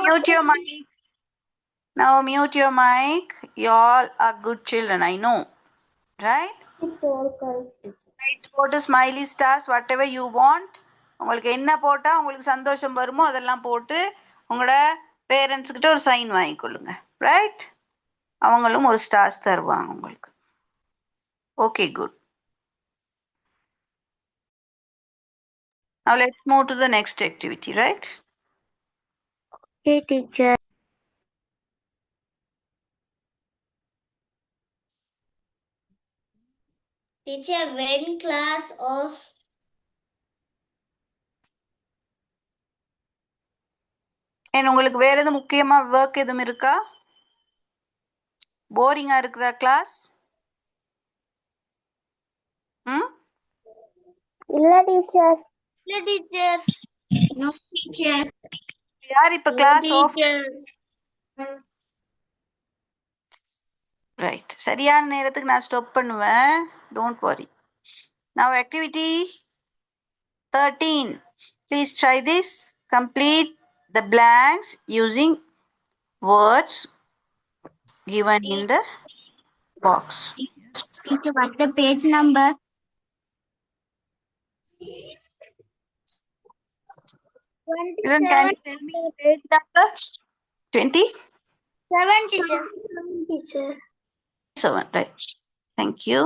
Mute your mic. Now mute your mic. You all are good children, I know. Right? Right, போட்டு smiley stars whatever you want. உங்களுக்கு என்ன போட்டால் உங்களுக்கு சந்தோஷம் வருமோ அதெல்லாம் போட்டு உங்களோட பேரண்ட்ஸ்கிட்ட ஒரு சைன் வாங்கிக்கொள்ளுங்க. ரைட்? அவங்களும் ஒரு ஸ்டார்ஸ் தருவாங்க உங்களுக்கு. Okay, good. Now let's move to the next activity, right? Okay, teacher. Teacher, when class off? And உங்களுக்கு வேற எதுவும் முக்கியமாக ஒர்க் எதுவும் இருக்கா? போரிங்காக இருக்குதா கிளாஸ்? இல்ல teacher. No, teacher. No, teacher. யார் இப்போ கிளாஸ் ஆஃப்? ரைட், சரியான நேரத்துக்கு நான் ஸ்டாப் பண்ணுவேன். Don't worry. Now activity 13. Please try this. Complete the blanks using words given in the box. Teacher, what's the page number? Children, can you tell me the page number? 20? 7, teacher. Teacher. 7, right. Thank you.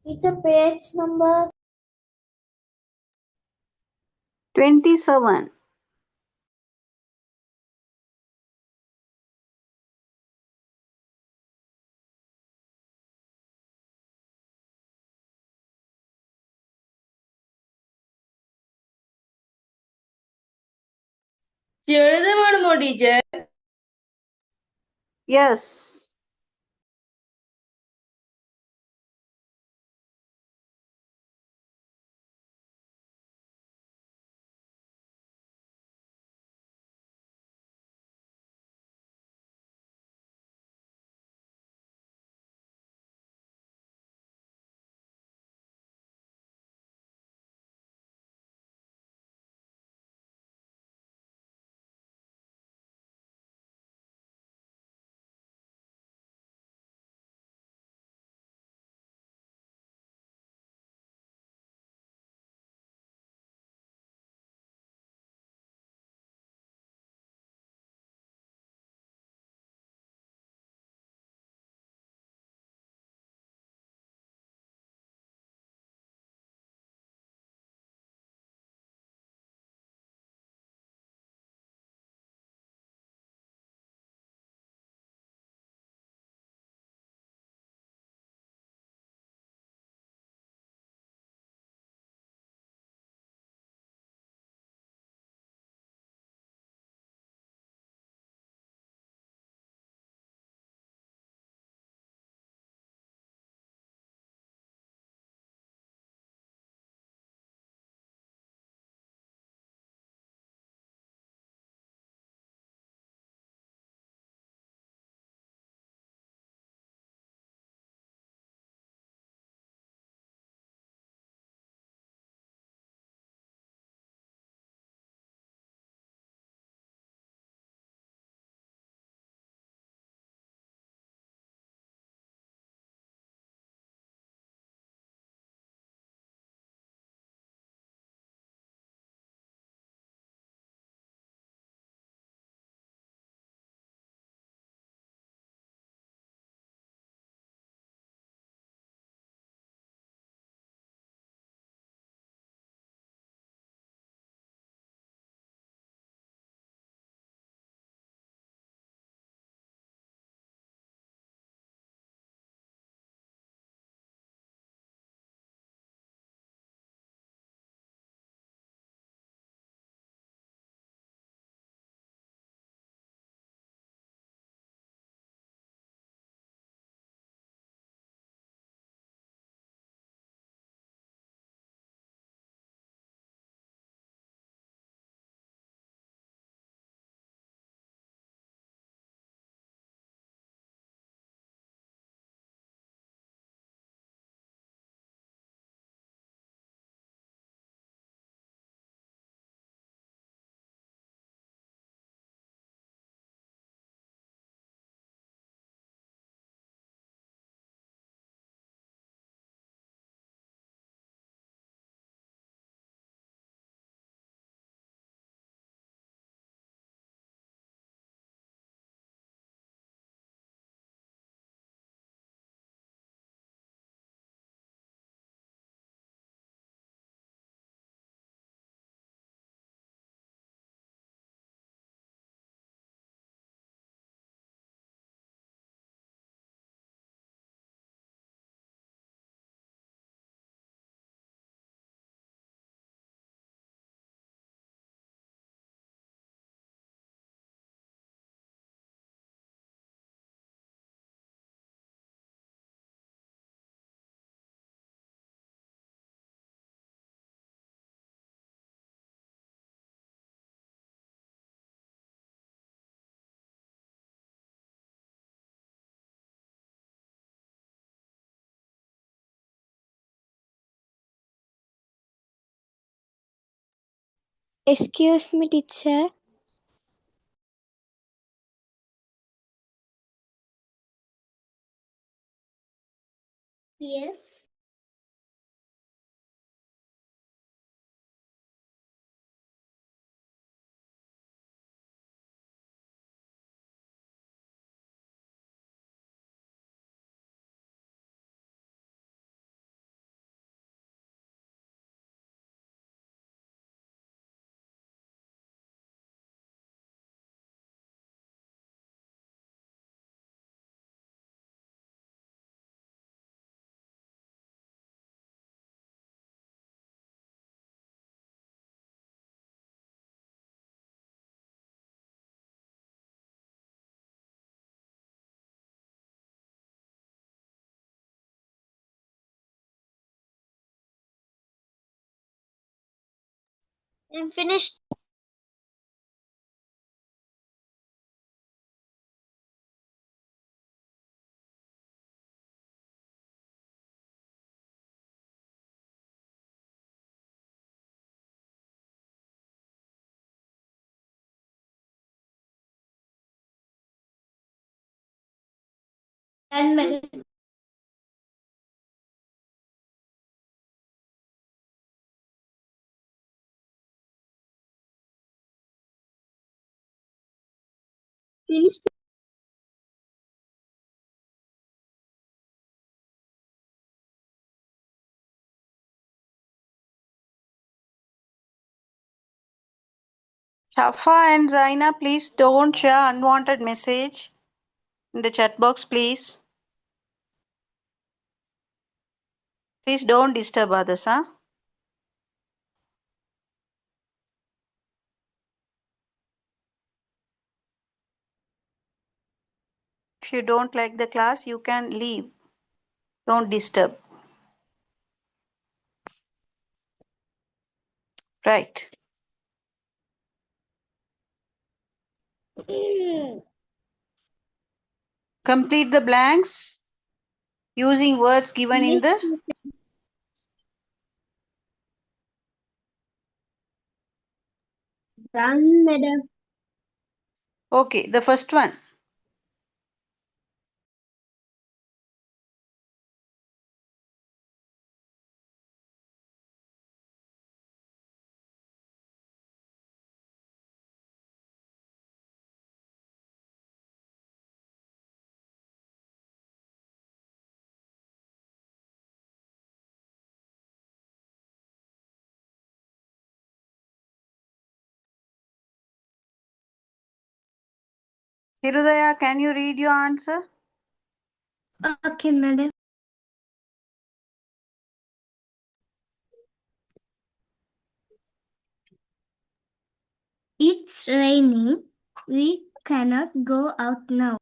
Teacher, page number? 27. எழுத வேணுமோ teacher? Yes. Excuse me, teacher. Yes. I'm finished. Done, madam. Finished. Safa and Zaina, please don't share unwanted message in the chat box, please. Please don't disturb others, huh? If you don't like the class, you can leave. Don't disturb. Right. Complete the blanks using words given in the... Done, madam. Okay, the first one. Hirudaya, can you read your answer? Okay, madam. It's raining. We cannot go out now.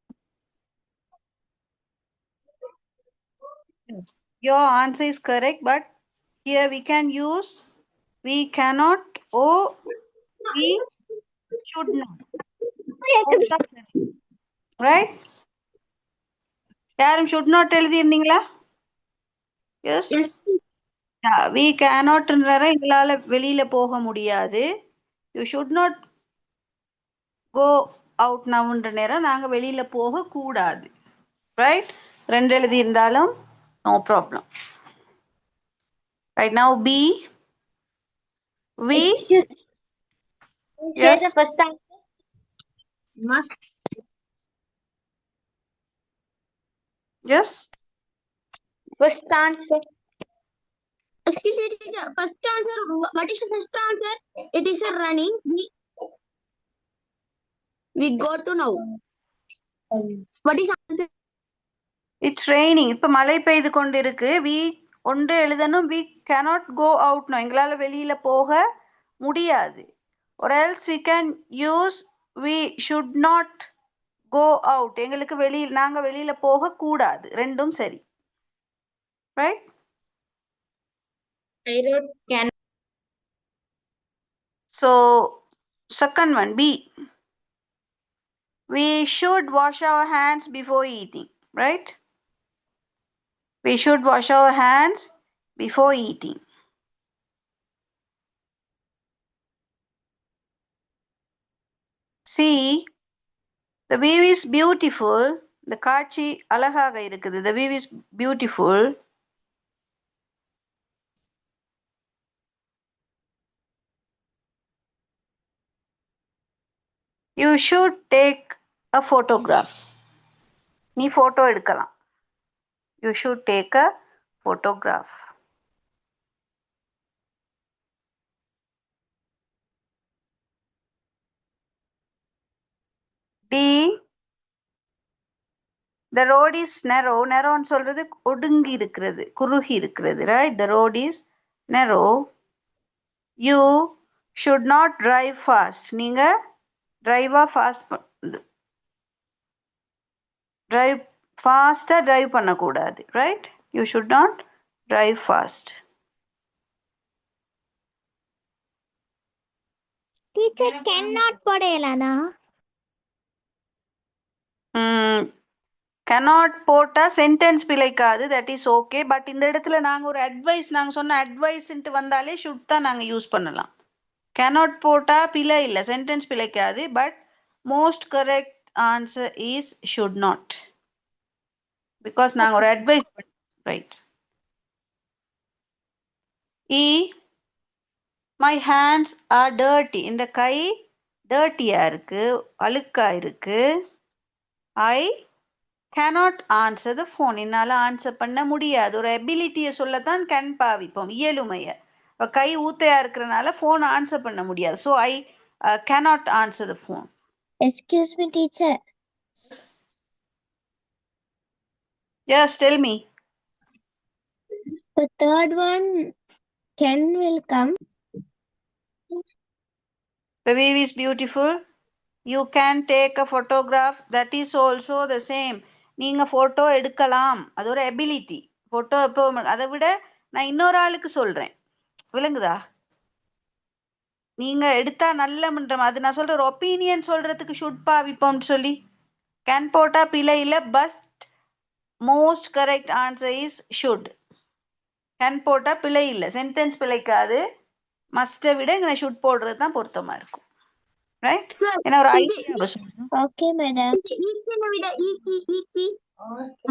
Yes. Your answer is correct, but here we can use we cannot or we should not. Both are correct. Right? யாரும் should not எழுதியிருந்தீங்களா? Yes. Yes. We cannot எங்களால வெளியில போக முடியாது. You should not go out nowன்ற நேரம் நாங்க வெளியில போக கூடாது. Right? ரெண்டு எழுதியிருந்தாலும் no problem. Right now B. We. Say Yes. the first answer. Must. Yes. First answer. Excuse me, teacher. First answer. What is the first answer? It is a running. We go to now. What is answer? It's raining. இப்ப மழை பெய்து கொண்டிருக்கு. We ஒன்று எழுதணும். We cannot go out now. எங்களால வெளியில போக முடியாது. Or else we can use we should not go out. எங்களுக்கு வெளியில் நாங்க வெளியில போக கூடாது. ரெண்டும் சரி. Right? I wrote can. So second one B. We should wash our hands before eating. Right? We should wash our hands before eating. See, the view is beautiful. The காட்சி அழகாக இருக்குது. The view is beautiful. You should take a photograph. நீ photo எடுக்கலாம். You should take a photograph. D. The road is narrow. Narrow ன்னு சொல்றது ஒடுங்கி இருக்கிறது, குறுகி இருக்கிறது. Right? The road is narrow. You should not drive fast. நீங்க drive drive பண்ணக்கூடாது. Right? You should not drive fast. Teacher cannot போடையலானா cannot போட்டா சென்டென்ஸ் பிழைக்காது, தட் இஸ் ஓகே. பட் இந்த இடத்துல நாங்க ஒரு அட்வைஸ், நாங்க சொன்ன அட்வைஸ்ன்ட்டு வந்தாலே ஷுட் தான் நாங்க யூஸ் பண்ணலாம். cannot போட்டா பிழை இல்லை, சென்டென்ஸ் பிழைக்காது. But most correct answer is should not, because நாங்க ஒரு அட்வைஸ் ரைட். இ மை ஹேண்ட்ஸ் ஆர் டர்ட்டி, இந்த கை டர்ட்டியா இருக்கு, அழுக்கா இருக்கு. ஐ cannot answer the phone, என்னால் ஆன்சர் பண்ண முடியாது. ஒரு எபிலிட்டியை சொல்லத்தான் கேன் பாவிப்போம், இயலுமைய. இப்போ கை ஊத்தையா இருக்கிறனால ஃபோன் ஆன்சர் பண்ண முடியாது. So I cannot answer the phone. excuse me teacher Yes, tell me. the third one can will come The wave is beautiful. You can take a photograph, that is also the same. நீங்க photo எடுக்கலாம், அது ஒரு ability. Photo இப்போ அதை விட நான் இன்னொரு ஆளுக்கு சொல்கிறேன், விளங்குதா? நீங்க எடுத்தா நல்ல அது நான் சொல்ற ஒரு ஒப்பீனியன் சொல்றதுக்கு ஷுட் பாவிப்போம்னு சொல்லி. கேன் போட்டா பிழை இல்லை, but most correct answer is should. Can போட்டா பிழை இல்லை, சென்டென்ஸ் பிழைக்காது. மஸ்ட்டை விட இங்கே ஷுட் போடுறது தான் பொருத்தமா இருக்கும், ரைட்? Sir, ஏன்னா ஒரு இது- ஐடியா. okay madam ஈக்கினை விட ஈக்கி.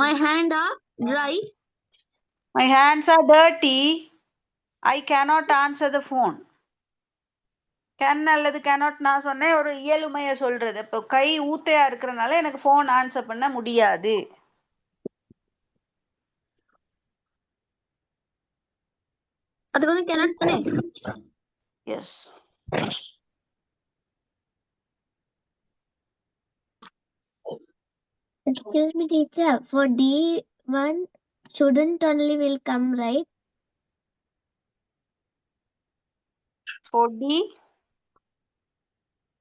My hand are dry. My hands are dirty. I cannot answer the phone. Can அல்லது cannot நான் சொன்னேன் ஒரு இயலுமையை சொல்றது. இப்போ கை ஊத்தையா இருக்கிறனால எனக்கு ஃபோன் ஆன்சர் பண்ண முடியாது. அது வந்து cannot தானே? S. excuse me teacher for D1 shouldn't only will come right For D,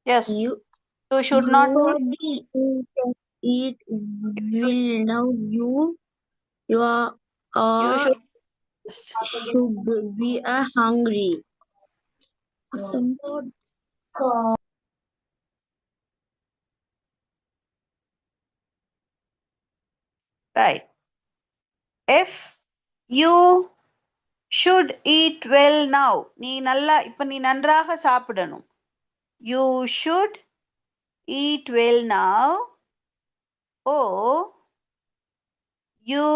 yes. You should not. for D eat will now you are You should be hungry. Right. If you should eat well now, நீ நல்லா இப்ப நீ நன்றாக சாப்பிடணும். You should eat well now. Or you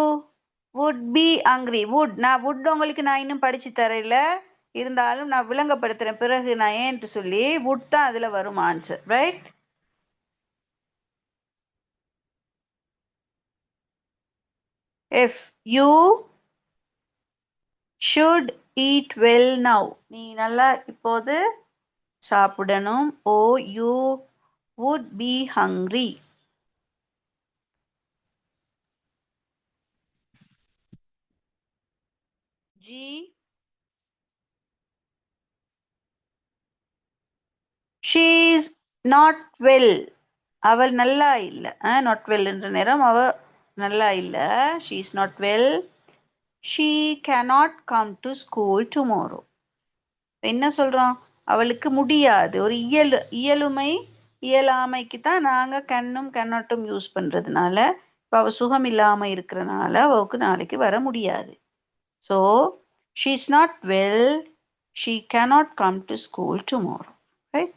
would be hungry. Would, நான் would உங்களுக்கு நான் இன்னும் படிச்சு தரல, இருந்தாலும் நான் விளங்கப்படுத்துறேன் பிறகு நான் ஏன்ட்டு சொல்லி. would தான் அதுல வரும் answer, right? If you should eat well now, நீ நல்லா இப்போது சாப்பிடணும். Or you would be hungry. G, she is not well. அவள் நல்லா இல்லை. not well என்ற நேரம் அவ நல்லா இல்லை. she is not well. she cannot come to school tomorrow. என்ன சொல்றோம்? அவளுக்கு முடியாது. ஒரு இயலுமை இயலாமைக்கு தான் நாங்க கண்ணும் கண்ணோட்டும் யூஸ் பண்றதுனால, இப்போ அவ சுகம் இல்லாம இருக்கிறனால அவளுக்கு நாளைக்கு வர முடியாது. So she is not well. she cannot come to school tomorrow. Right?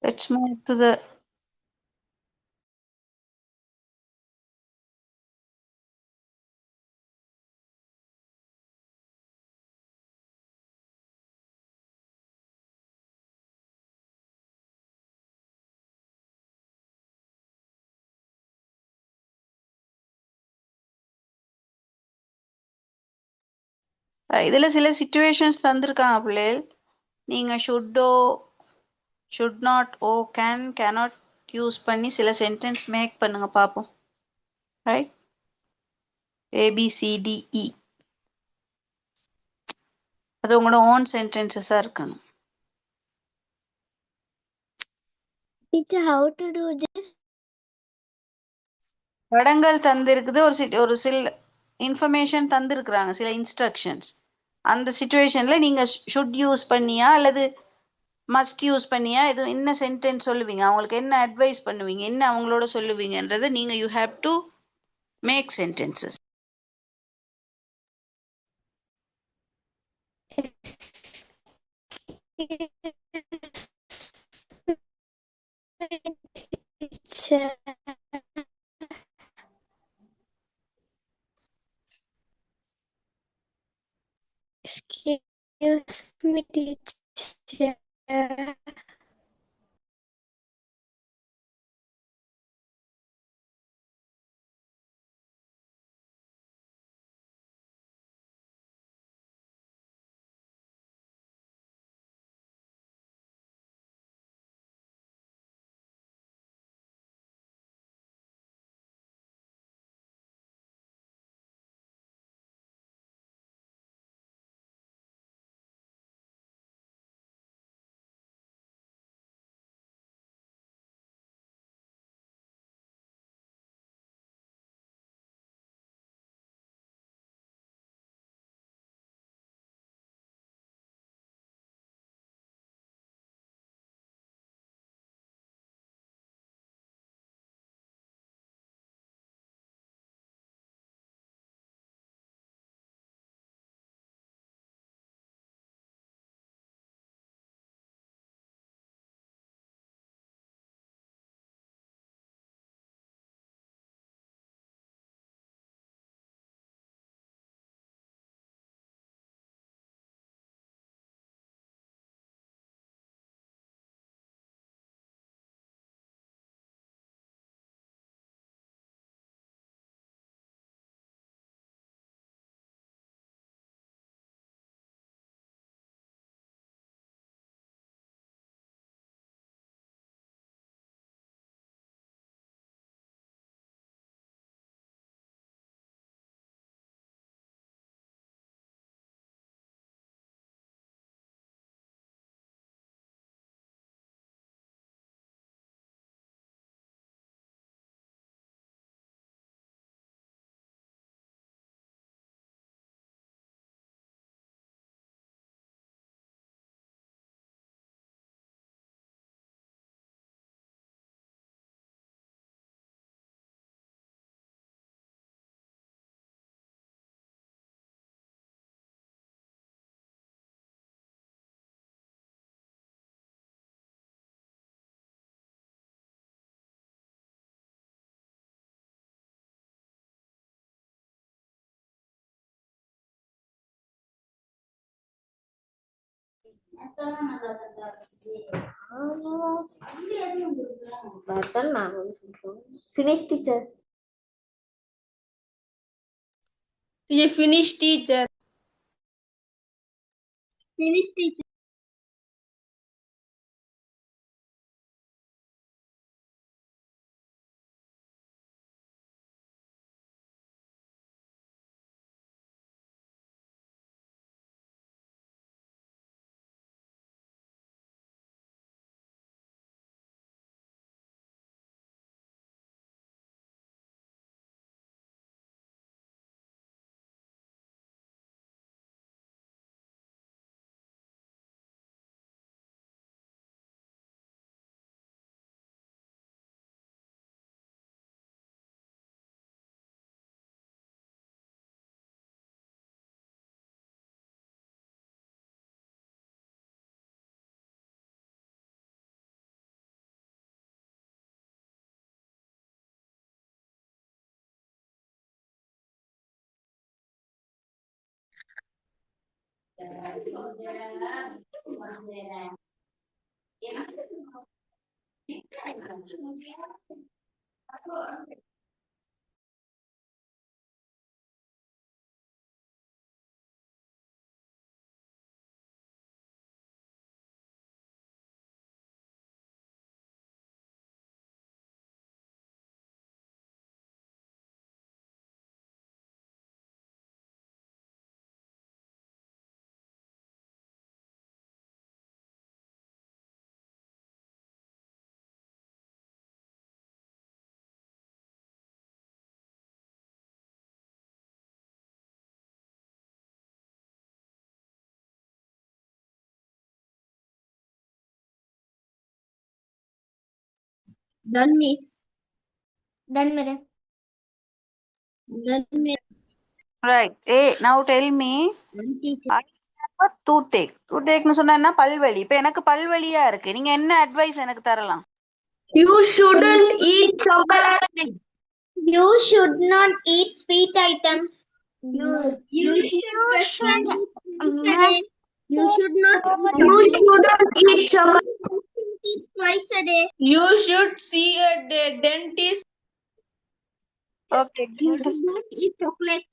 Let's move to the இதுல சில சிச்சுவேஷன்ஸ் தந்திருக்காங்க பிள்ளைகள். நீங்க ஷுட்டோ should not oh can cannot use பண்ணி சில சென்டென்ஸ் மேக் பண்ணுங்க பார்ப்போம். ரைட்? ABCDE அது உங்களோட ஓன் சென்டென்சஸாக இருக்கணும். Teacher, how to do this? படங்கள் தந்திருக்குது, ஒரு சில இன்ஃபர்மேஷன் தந்திருக்கிறாங்க, சில இன்ஸ்ட்ரக்ஷன்ஸ். அந்த சுச்சுவேஷனில் நீங்கள் ஷுட் யூஸ் பண்ணியா அல்லது மஸ்ட் யூஸ் பண்ணியா, இது என்ன சென்டென்ஸ் சொல்லுவீங்க, அவங்களுக்கு என்ன அட்வைஸ் பண்ணுவீங்க, என்ன அவங்களோட சொல்லுவீங்கன்றது நீங்கள் you have to make sentences. Teacher. Excuse me, teacher. Finish, teacher. Teacher, finish, teacher. Finish, teacher. Done, miss. Done, madam. Done, madam. Right. Hey, now tell me. Done, teacher. I have a toothache. Toothacheன்னு சொன்னா என்ன? பல்வலி. இப்போ எனக்கு பல்வலியா இருக்கு. நீங்க என்ன advice எனக்கு தரலாம்? You shouldn't eat chocolate. You should not eat sweet items. You should You should not You shouldn't eat chocolate. eat twice a day. You should see a dentist. Okay, You good. should not eat chocolate.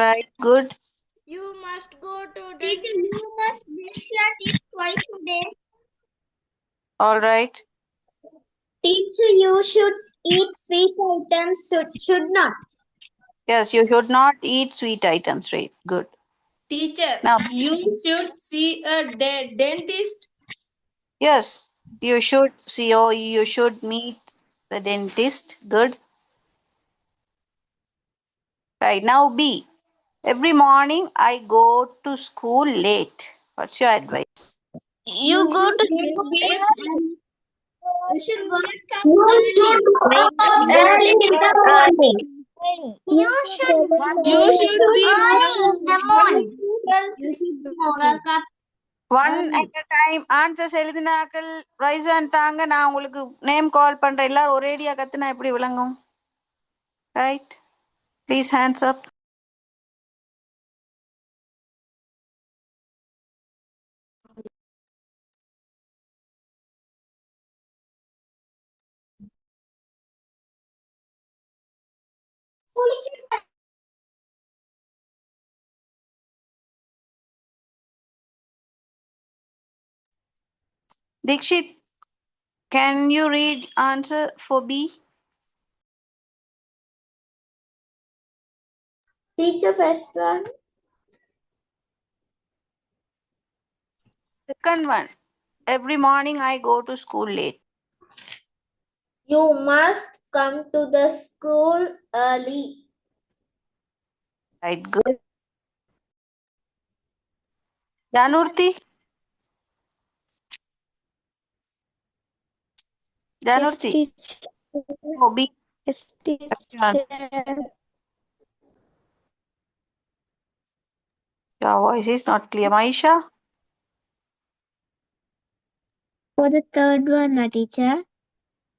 Right, good. You must go to Teacher, you must brush your teeth twice a day. All right. Teacher, you should eat sweet items. Should not. Yes, you should not eat sweet items. Right, good. teacher. Now, You should see a dentist. yes, you should see or you should meet the dentist. Good. Right, now B. Every morning I go to school late. What's your advice? You go to You should wake up You early. should wake up early in the morning. You should You should be early in the morning. You should wake up. One at a time. Answers எழுதினாக்கள் raise hand தாங்க. நான் உங்களுக்கு name call பண்றேன். எல்லாரும் ஒரேடியா கத்துனா எப்படி விளங்கும்? Right? Please hands up. Dikshit, can you read answer for B? Teacher, first one. Second one. Every morning I go to school late. You must come to the school early. Right, good. Janurti? Janurti? Oh, B. Yes, teacher. Your voice is not clear. Maisha? For the third one, teacher.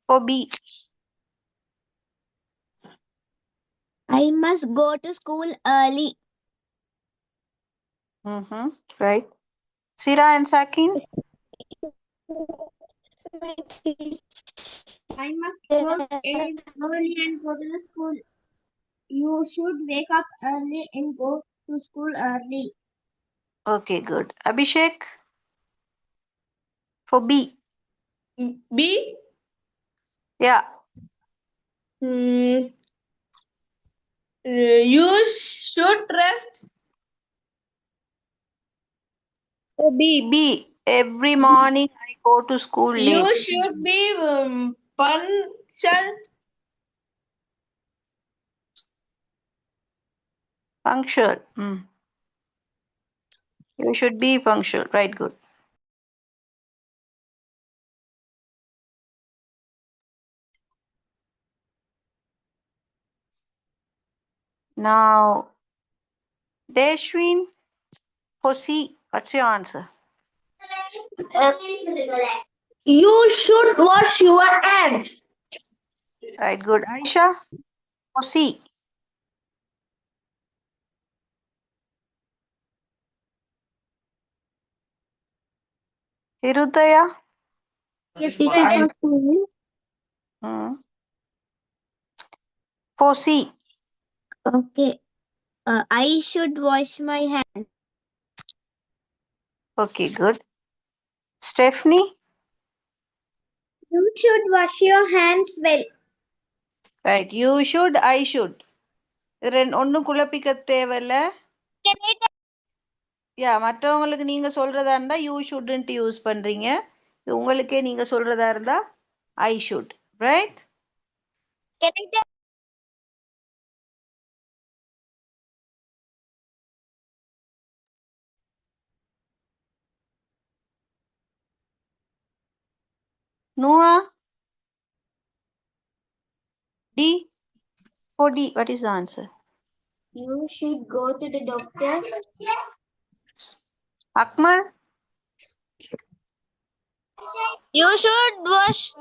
For B. I must go to school early. Mm-hmm. Right. Sira and Sakin? I must go early and go to the school. You should wake up early and go to school early. Okay, good. Abhishek? For B. B. Yeah. You should rest. For B. B. Every morning I go to school You late. should be punctual. Punctual. You should be punctual. Right, good. Now, Deshwin, for C. What's your answer? You should wash your hands. Right, good. Aisha, for C. Hirudaya? Yes, Teacher, Hmm. For C. okay. I should wash my hands. Okay, good. Stephanie? You should wash your hands well. Right, you should, I should. ஒன்னும் குழப்பிக்க தேவையில்ல. யா, மற்றவங்களுக்கு நீங்க சொல்றதா இருந்தா you shouldn't use பண்றீங்க. உங்களுக்கே நீங்க சொல்றதா இருந்தா I should. Right? Noah? D? For D, what is the answer? You should go to the doctor. Akmal? You should wash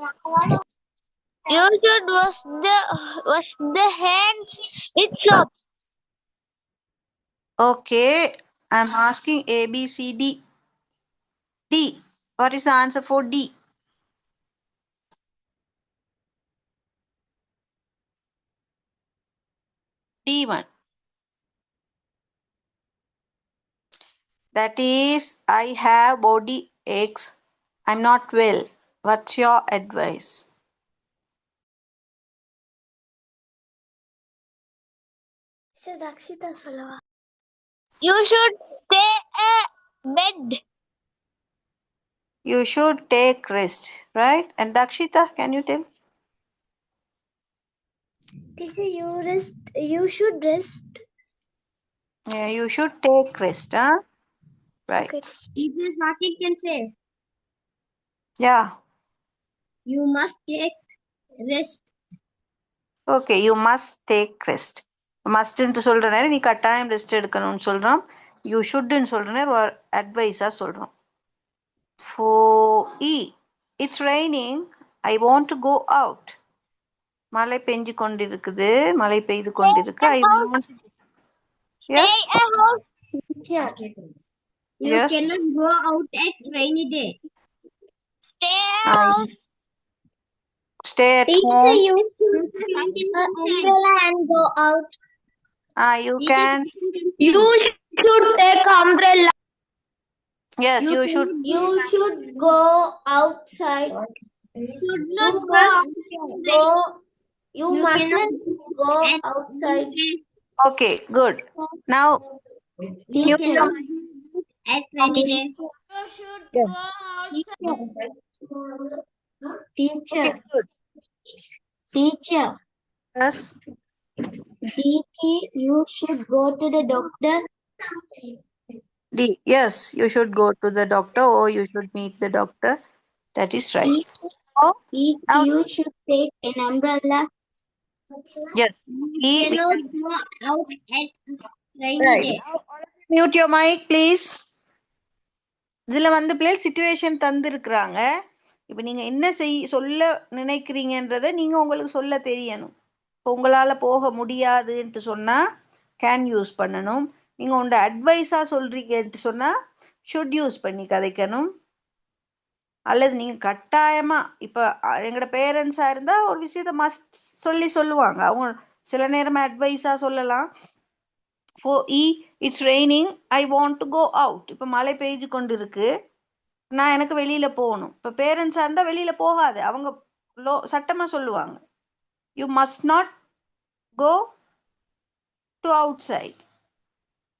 the hands with soap. Okay, I'm asking A, B, C, D. D. What is the answer for D? D1. That is, I have body aches. I'm not well. What's your advice? Teacher Dakshita சொல்லவா? You should stay a bed. You should take rest, right? And Dakshita, can you tell? Teacher you should rest. Yeah, you should take rest, huh? Right. Okay. Teacher Sakib can say, Yeah. you must take rest. Okay, you must take rest. Must ன்னு சொல்ற நேரம் நீ கட்டாயம் rest எடுக்கணும்னு சொல்றோம். You shouldன்னு சொல்ற நேரம் ஒரு அட்வைஸா சொல்றோம். For E, it's raining. I want to go out. மழை பெஞ்சு கொண்டிருக்குது. மழை பெய்து கொண்டிருக்கு. I want. Yes. Stay at home. Teacher, you Yes. cannot go out at rainy day. Stay at home. Stay at Teacher, home. you Teacher should Sakib take can say, umbrella and go out. You can. You should take umbrella. Yes, you should. You should go outside. should not You go must go. You You mustn't go at outside. Okay, good. Now, mute your mic. at rainy day. Teacher, Okay, good. teacher, Yes. DK, you should go to the doctor. D. Yes, you should go to the doctor or you should meet the doctor. That is right. Oh, DK, now, you should take an umbrella. yes. E, Cannot go out at rainy right. day. Now, all of you mute your mic, please. இதில் வந்து பிள்ளைகள் situation தந்துருக்குறாங்க. இப்போ நீங்கள் என்ன சொல்ல நினைக்கிறீங்கன்றதை நீங்கள் உங்களுக்கு சொல்ல தெரியணும். இப்போ உங்களால் போக முடியாதுன்ட்டு சொன்னால் கேன் யூஸ் பண்ணணும். நீங்கள் உண்ட அட்வைஸாக சொல்கிறீங்கன்ட்டு சொன்னால் ஷுட் யூஸ் பண்ணி கதைக்கணும். அல்லது நீங்கள் கட்டாயமாக இப்போ எங்களோட பேரண்ட்ஸாக இருந்தால் ஒரு விஷயத்த மஸ்ட் சொல்லுவாங்க. அவங்க சில நேரம் அட்வைஸாக சொல்லலாம். For E, it's raining. I want to go out. இப்போ மழை பெய்து கொண்டு இருக்கு, நான் எனக்கு வெளியில் போகணும். இப்போ பேரண்ட்ஸாக இருந்தால் வெளியில் போகாது, அவங்க சட்டமாக சொல்லுவாங்க. You must not go to outside.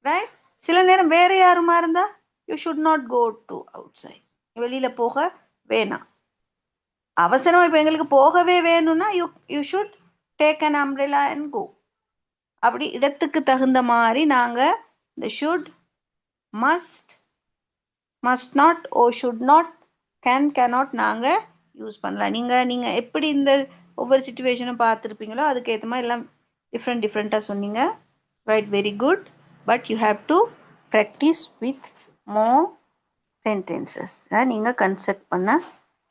Right? சில நேரம் வேற யாருமா இருந்தால் you should not go to outside. வெளியில் போக வேணாம். அவசரம் இப்போ எங்களுக்கு போகவே வேணும்னா you should take an umbrella and go. அப்படி இடத்துக்கு தகுந்த மாதிரி நாங்கள் இந்த should, must not, or should not, cannot நாங்கள் யூஸ் பண்ணலாம். நீங்கள் எப்படி இந்த ஒவ்வொரு சுச்சுவேஷனும் பார்த்துருப்பீங்களோ அதுக்கேற்ற மாதிரி எல்லாம் டிஃப்ரெண்ட்டாக சொன்னீங்க. Right, very good. But you have to practice with more sentences. நீங்கள் கன்செப்ட் பண்ண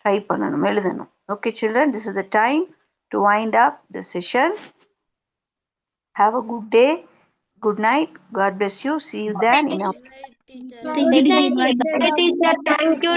ட்ரை பண்ணணும், எழுதணும். Okay children, this is the time to wind up the session. Have a good day. Good night. God bless you. See you then. Teacher, thank you.